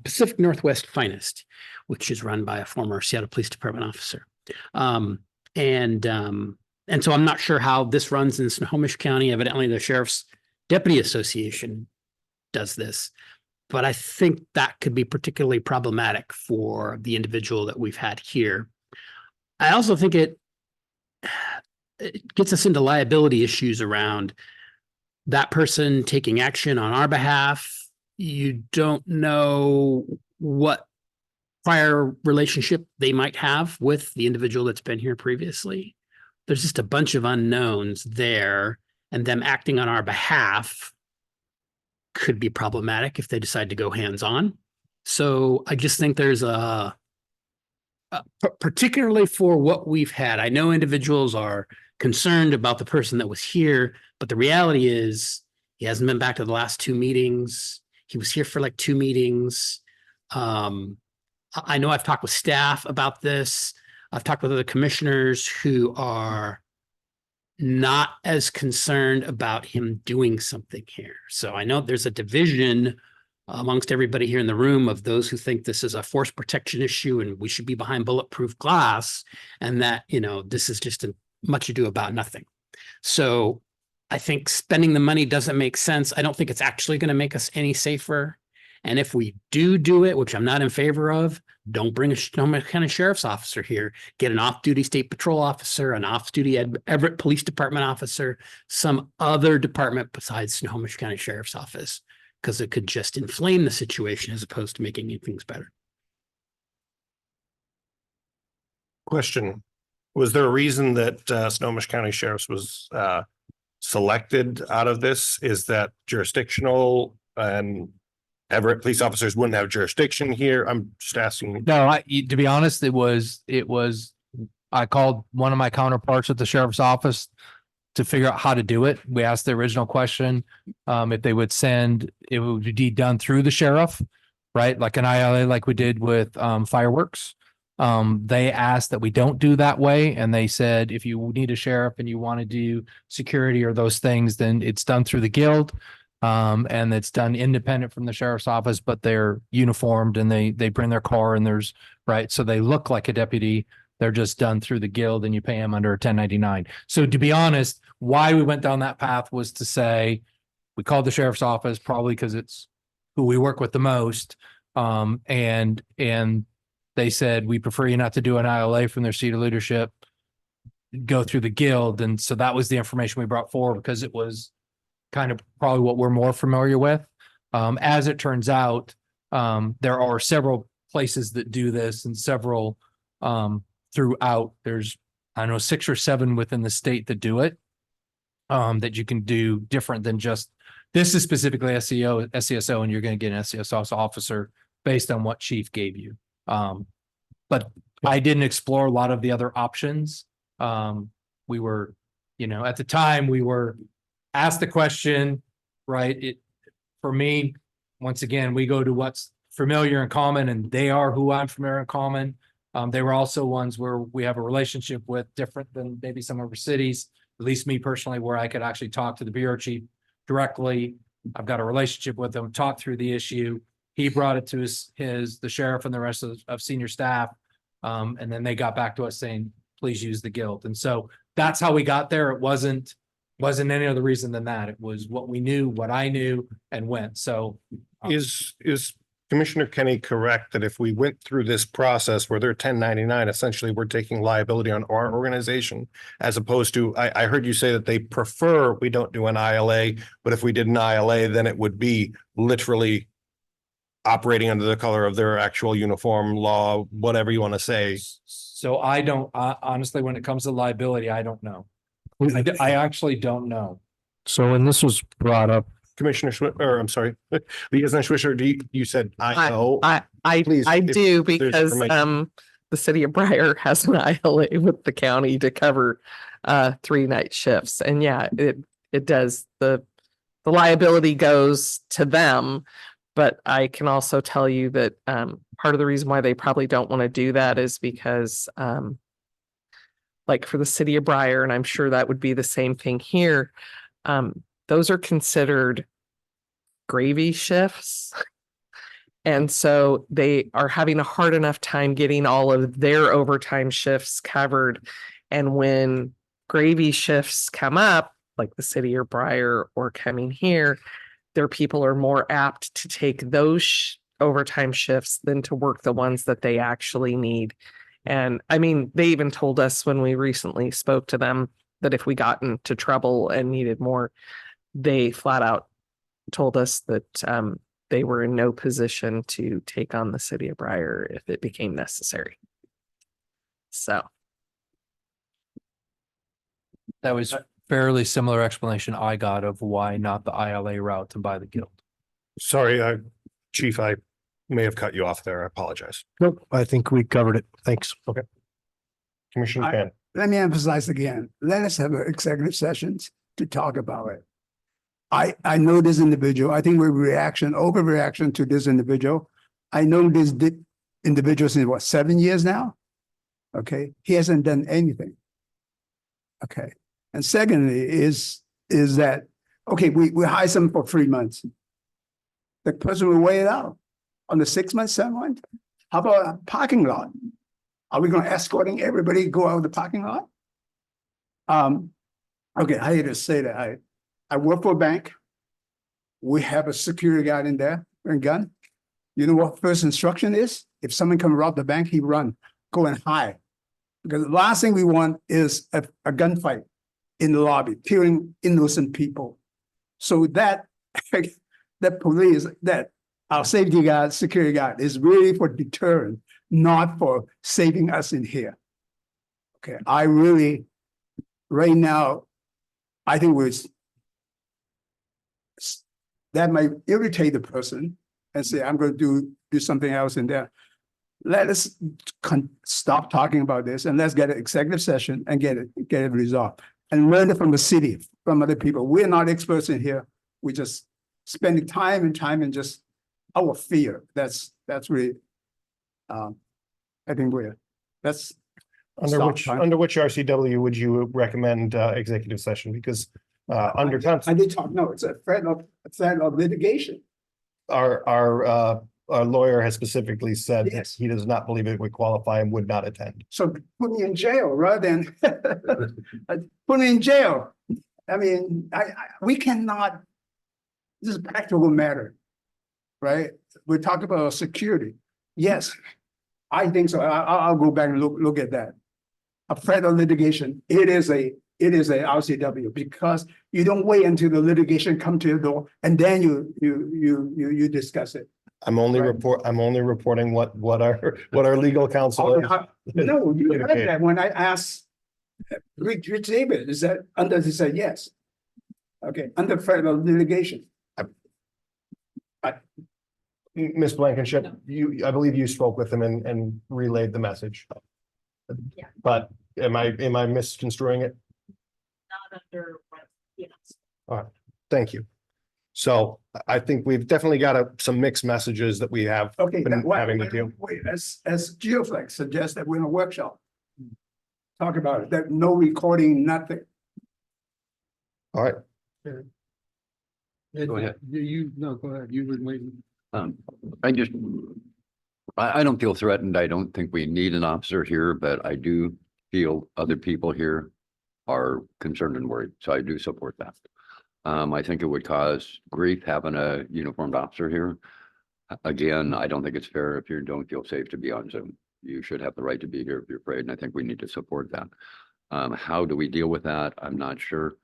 Pacific Northwest Finest, which is run by a former Seattle Police Department officer. And so I'm not sure how this runs in Snohomish County. Evidently, the Sheriff's Deputy Association does this, but I think that could be particularly problematic for the individual that we've had here. I also think it gets us into liability issues around that person taking action on our behalf. You don't know what prior relationship they might have with the individual that's been here previously. There's just a bunch of unknowns there, and them acting on our behalf could be problematic if they decide to go hands-on. So I just think there's particularly for what we've had, I know individuals are concerned about the person that was here, but the reality is he hasn't been back to the last 2 meetings. He was here for like 2 meetings. I know I've talked with staff about this. I've talked with other commissioners who are not as concerned about him doing something here. So I know there's a division amongst everybody here in the room of those who think this is a force protection issue and we should be behind bulletproof glass, and that, this is just a much ado about nothing. So I think spending the money doesn't make sense. I don't think it's actually going to make us any safer. And if we do it, which I'm not in favor of, don't bring a Snohomish County Sheriff's officer here. Get an off-duty state patrol officer, an off-duty Everett Police Department officer, some other department besides Snohomish County Sheriff's Office, because it could just inflame the situation as opposed to making things better. Question. Was there a reason that Snohomish County Sheriff's was selected out of this? Is that jurisdictional, and Everett police officers wouldn't have jurisdiction here? I'm just asking. No, to be honest, it was, I called one of my counterparts at the sheriff's office to figure out how to do it. We asked the original question, if they would send, it would be done through the sheriff, right? Like an ILA, like we did with fireworks. They asked that we don't do that way. And they said, if you need a sheriff and you want to do security or those things, then it's done through the guild. And it's done independent from the sheriff's office, but they're uniformed and they bring their car and there's, right. So they look like a deputy. They're just done through the guild and you pay them under a 1099. So to be honest, why we went down that path was to say, we called the sheriff's office probably because it's who we work with the most. And they said, we prefer you not to do an ILA from their seat of leadership. Go through the guild. And so that was the information we brought forward because it was kind of probably what we're more familiar with. As it turns out, there are several places that do this and several throughout. There's, I don't know, 6 or 7 within the state that do it. That you can do different than just, this is specifically SCSO, and you're going to get an SCSO officer based on what chief gave you. But I didn't explore a lot of the other options. We were, at the time we were asked the question, right? For me, once again, we go to what's familiar and common, and they are who I'm familiar and common. They were also ones where we have a relationship with, different than maybe some of our cities, at least me personally, where I could actually talk to the bureau chief directly. I've got a relationship with him, talk through the issue. He brought it to the sheriff and the rest of senior staff. And then they got back to us saying, please use the guild. And so that's how we got there. It wasn't any other reason than that. It was what we knew, what I knew, and went. So Is Commissioner Kenny correct that if we went through this process where they're 1099, essentially we're taking liability on our organization, as opposed to, I heard you say that they prefer we don't do an ILA, but if we did an ILA, then it would be literally operating under the color of their actual uniform law, whatever you want to say. So honestly, when it comes to liability, I don't know. I actually don't know. So when this was brought up, Commissioner I'm sorry, Liaison Swisher, you said I know. Please, I if do there's because information. the city of Briar has an ILA with the county to cover 3 night shifts. And yeah, it does. The liability goes to them, but I can also tell you that part of the reason why they probably don't want to do that is because like for the city of Briar, and I'm sure that would be the same thing here, those are considered gravy shifts. And so they are having a hard enough time getting all of their overtime shifts covered. And when gravy shifts come up, like the city of Briar or coming here, their people are more apt to take those overtime shifts than to work the ones that they actually need. And I mean, they even told us when we recently spoke to them that if we got into trouble and needed more, they flat out told us that they were in no position to take on the city of Briar if it became necessary. So That was fairly similar explanation I got of why not the ILA route and by the guild. Sorry, Chief, I may have cut you off there. I apologize. nope, I think we covered it. Thanks. Commissioner Ken. Let me emphasize again, let us have executive sessions to talk about it. I know this individual. I think we're overreaction to this individual. I know this individual since what, 7 years now? Okay, he hasn't done anything. Okay, and secondly is that, okay, we hire someone for 3 months. The person will wait it out on the 6 months, 7 months. How about a parking lot? Are we going to escorting everybody go out of the parking lot? Okay, I hate to say that. I work for a bank. We have a security guard in there with a gun. You know what first instruction is? If someone come rob the bank, he run, go and hide. Because the last thing we want is a gunfight in the lobby, killing innocent people. So that police, that our safety guard, security guard is really for deterrent, not for saving us in here. Okay, I really, right now, I think that might irritate the person and say, I'm going to do something else in there. Let us stop talking about this and let's get an executive session and get it resolved and learn it from the city, from other people. We're not experts in here. We just spending time and just our fear. That's really, I think that's Under which RCW would you recommend executive session? Because under I did talk. No, it's a threat of litigation. Our lawyer has specifically said Yes. he does not believe it would qualify and would not attend. So put me in jail rather than put me in jail. I mean, we cannot. This is a practical matter, right? We're talking about security. Yes, I think so. I'll go back and look at that. A threat of litigation, it is a RCW because you don't wait until the litigation come to your door and then you discuss it. I'm only Right. I'm only reporting what our legal counsel. No, you heard indicated. that when I asked Rich David, is that under, he said yes. Okay, under threat of litigation. Ms. Blankenship, I believe you spoke with him and relayed the message. Yeah. But am I misconstruing it? Not under, yes. All right, thank you. So I think we've definitely got some mixed messages that we have Okay, been having with you. wait, as Geoflex suggests that we're in a workshop. Talk about it, that no recording, nothing. All right, Go ahead. No, go ahead. You were waiting. I don't feel threatened. I don't think we need an officer here, but I do feel other people here are concerned and worried. So I do support that. I think it would cause grief having a uniformed officer here. Again, I don't think it's fair if you don't feel safe to be on Zoom. You should have the right to be here if you're afraid, and I think we need to support that. How do we deal with that? I'm not sure.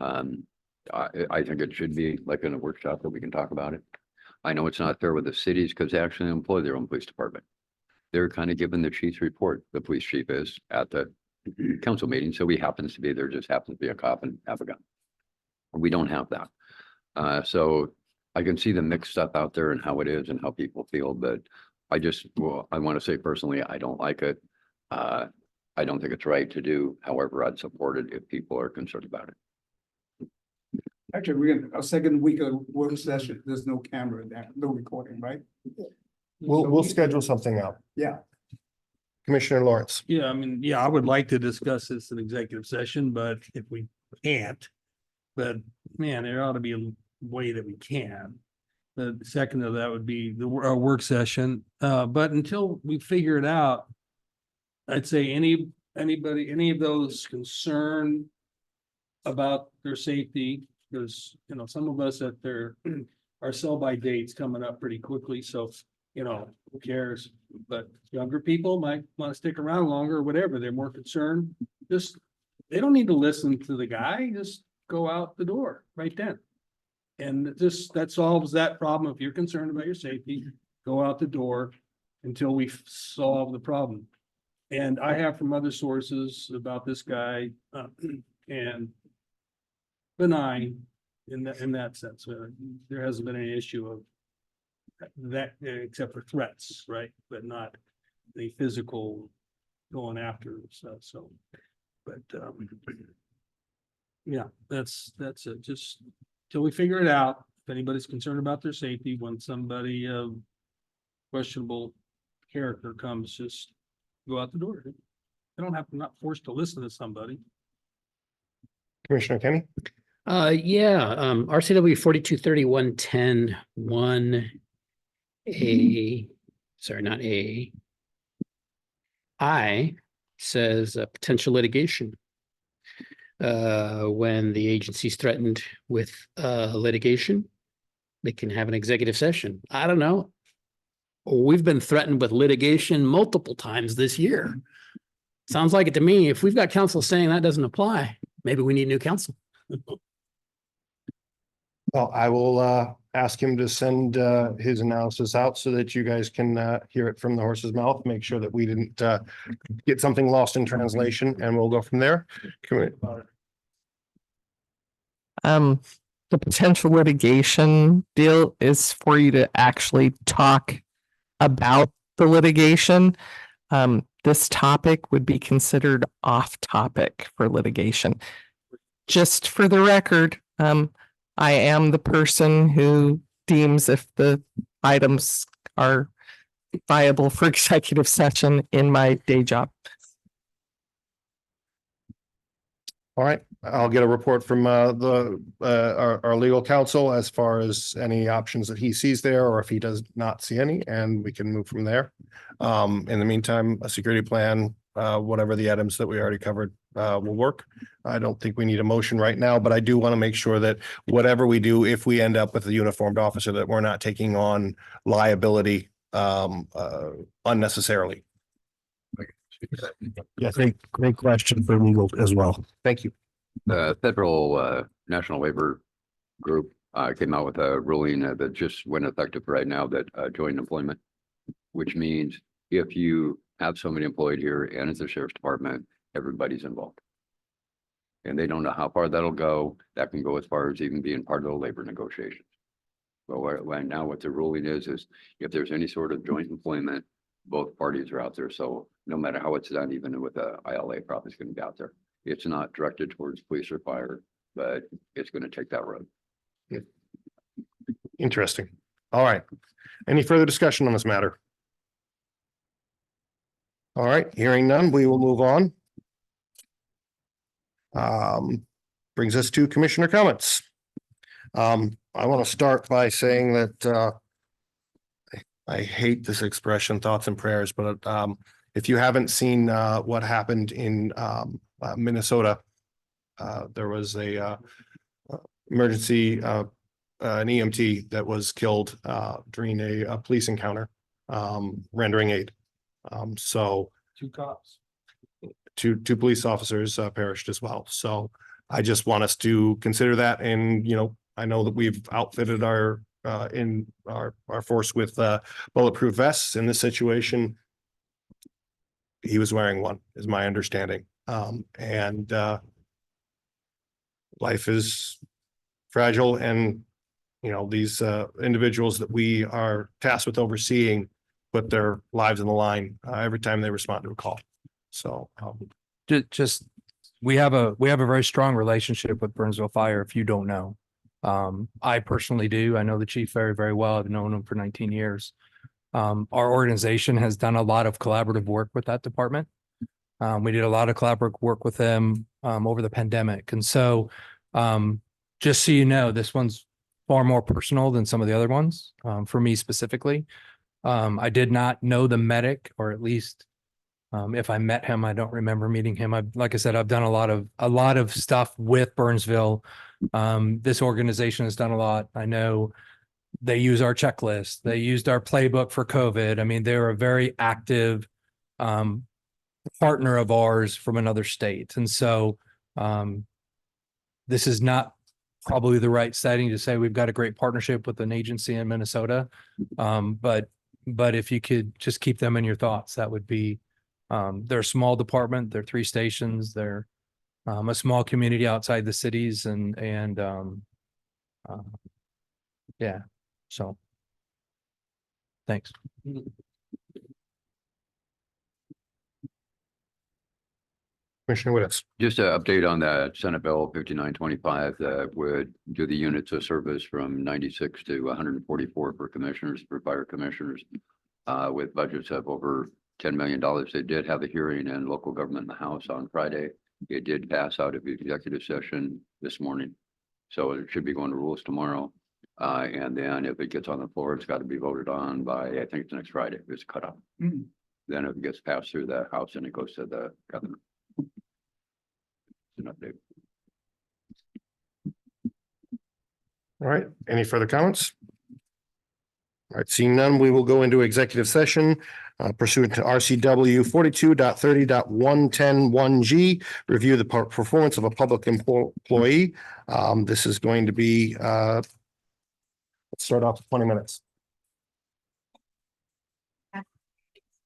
I think it should be like in a workshop that we can talk about it. I know it's not fair with the cities because they actually employ their own police department. They're kind of given the chief's report. The police chief is at the council meeting, so he happens to be there, just happens to be a cop and have a gun. We don't have that. So I can see the mixed stuff out there and how it is and how people feel, but I want to say personally, I don't like it. I don't think it's right to do. However, I'd support it if people are concerned about it. Actually, we're in a second week of work session, there's no camera there, no recording, right? we'll schedule something out. Yeah. Commissioner Lawrence. Yeah, I mean, yeah, I would like to discuss this in executive session, but if we can't. But man, there ought to be a way that we can. The second of that would be our work session. But until we figure it out, I'd say any of those concerned about their safety, because, some of us at our sell-by date's coming up pretty quickly, so, who cares? But younger people might want to stick around longer or whatever. They're more concerned. They don't need to listen to the guy, just go out the door right then. And that solves that problem. If you're concerned about your safety, go out the door until we solve the problem. And I have from other sources about this guy, and benign in that sense. There hasn't been any issue of that, except for threats, right? But not the physical going after stuff. So, but yeah, that's it. Just till we figure it out. If anybody's concerned about their safety, when somebody of questionable character comes, just go out the door. They don't have to, not forced to listen to somebody. Commissioner Kenny. RCW 4231-10-1 A, sorry, not A. I says potential litigation. When the agency's threatened with litigation, they can have an executive session. I don't know. We've been threatened with litigation multiple times this year. Sounds like it to me. If we've got counsel saying that doesn't apply, maybe we need new counsel. Well, I will ask him to send his analysis out so that you guys can hear it from the horse's mouth, make sure that we didn't get something lost in translation, and we'll go from there. The potential litigation deal is for you to actually talk about the litigation. This topic would be considered off topic for litigation. Just for the record, I am the person who deems if the items are viable for executive session in my day job. All right, I'll get a report from our legal counsel as far as any options that he sees there, or if he does not see any, and we can move from there. In the meantime, a security plan, whatever the items that we already covered will work. I don't think we need a motion right now, but I do want to make sure that whatever we do, if we end up with a uniformed officer, that we're not taking on liability unnecessarily. Yeah, great question for legal as well. Thank you. The federal National Labor Group came out with a ruling that just went effective right now that joint employment, which means if you have somebody employed here and it's the sheriff's department, everybody's involved. And they don't know how far that'll go. That can go as far as even being part of the labor negotiations. But right now what the ruling is if there's any sort of joint employment, both parties are out there. So no matter how it's done, even with a ILA, probably is going to be out there. It's not directed towards police or fire, but it's going to take that road. Interesting. All right. Any further discussion on this matter? All right, hearing none, we will move on. Brings us to commissioner comments. I want to start by saying that I hate this expression, thoughts and prayers, but if you haven't seen what happened in Minnesota, there was a emergency an EMT that was killed during a police encounter, rendering aid. So Two cops. two police officers perished as well. So I just want us to consider that. And, you know, I know that we've outfitted our force with bulletproof vests in this situation. He was wearing one, is my understanding. And life is fragile, and you know, these individuals that we are tasked with overseeing put their lives on the line every time they respond to a call. So Just we have a very strong relationship with Burnsville Fire, if you don't know. I personally do. I know the chief very, very well. I've known him for 19 years. Our organization has done a lot of collaborative work with that department. We did a lot of collaborative work with them over the pandemic. And so just so you know, this one's far more personal than some of the other ones for me specifically. I did not know the medic, or at least if I met him, I don't remember meeting him. Like I said, I've done a lot of stuff with Burnsville. This organization has done a lot. I know they use our checklist. They used our playbook for COVID. I mean, they're a very active partner of ours from another state. And so this is not probably the right setting to say we've got a great partnership with an agency in Minnesota. But if you could just keep them in your thoughts, that would be, they're a small department. They're 3 stations. They're a small community outside the cities, and yeah, so thanks. Commissioner Willis. Just an update on that Senate Bill 5925 that would do the units of service from 96 to 144 for commissioners, for fire commissioners, with budgets of over $10 million. They did have a hearing in local government in the House on Friday. It did pass out of the executive session this morning. So it should be going to rules tomorrow. And then if it gets on the floor, it's got to be voted on by, I think it's next Friday. It's cut off. Then if it gets passed through the House and it goes to the governor. An update. All right, any further comments? All right, seeing none, we will go into executive session pursuant to RCW 42.30.1101G, review the performance of a public employee. This is going to be, let's start off with 20 minutes.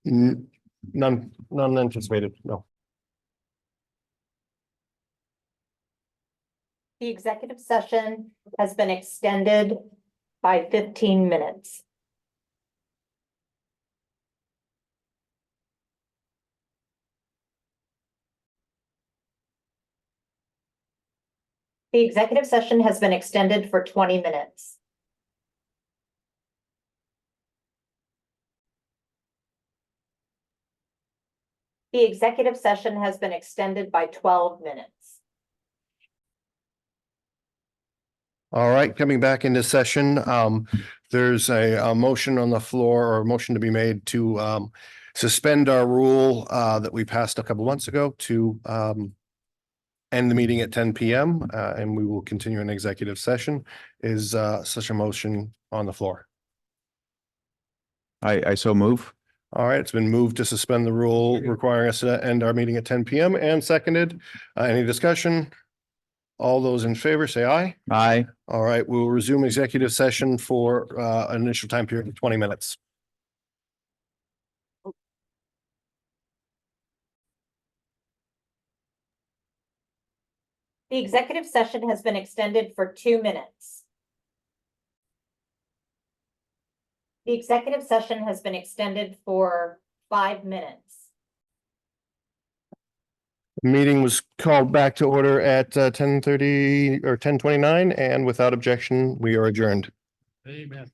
None anticipated, no. The executive session has been extended by 15 minutes. The executive session has been extended for 20 minutes. The executive session has been extended by 12 minutes. All right, coming back into session, there's a motion on the floor, or a motion to be made to suspend our rule that we passed a couple months ago to end the meeting at 10 p.m. And we will continue in executive session. Is such a motion on the floor? I so move. All right, it's been moved to suspend the rule requiring us to end our meeting at 10 PM and seconded. Any discussion? All those in favor say aye. Aye. All right, we'll resume executive session for an initial time period of 20 minutes. The executive session has been extended for 2 minutes. The executive session has been extended for 5 minutes. Meeting was called back to order at 10:30 or 10:29, and without objection, we are adjourned. Amen.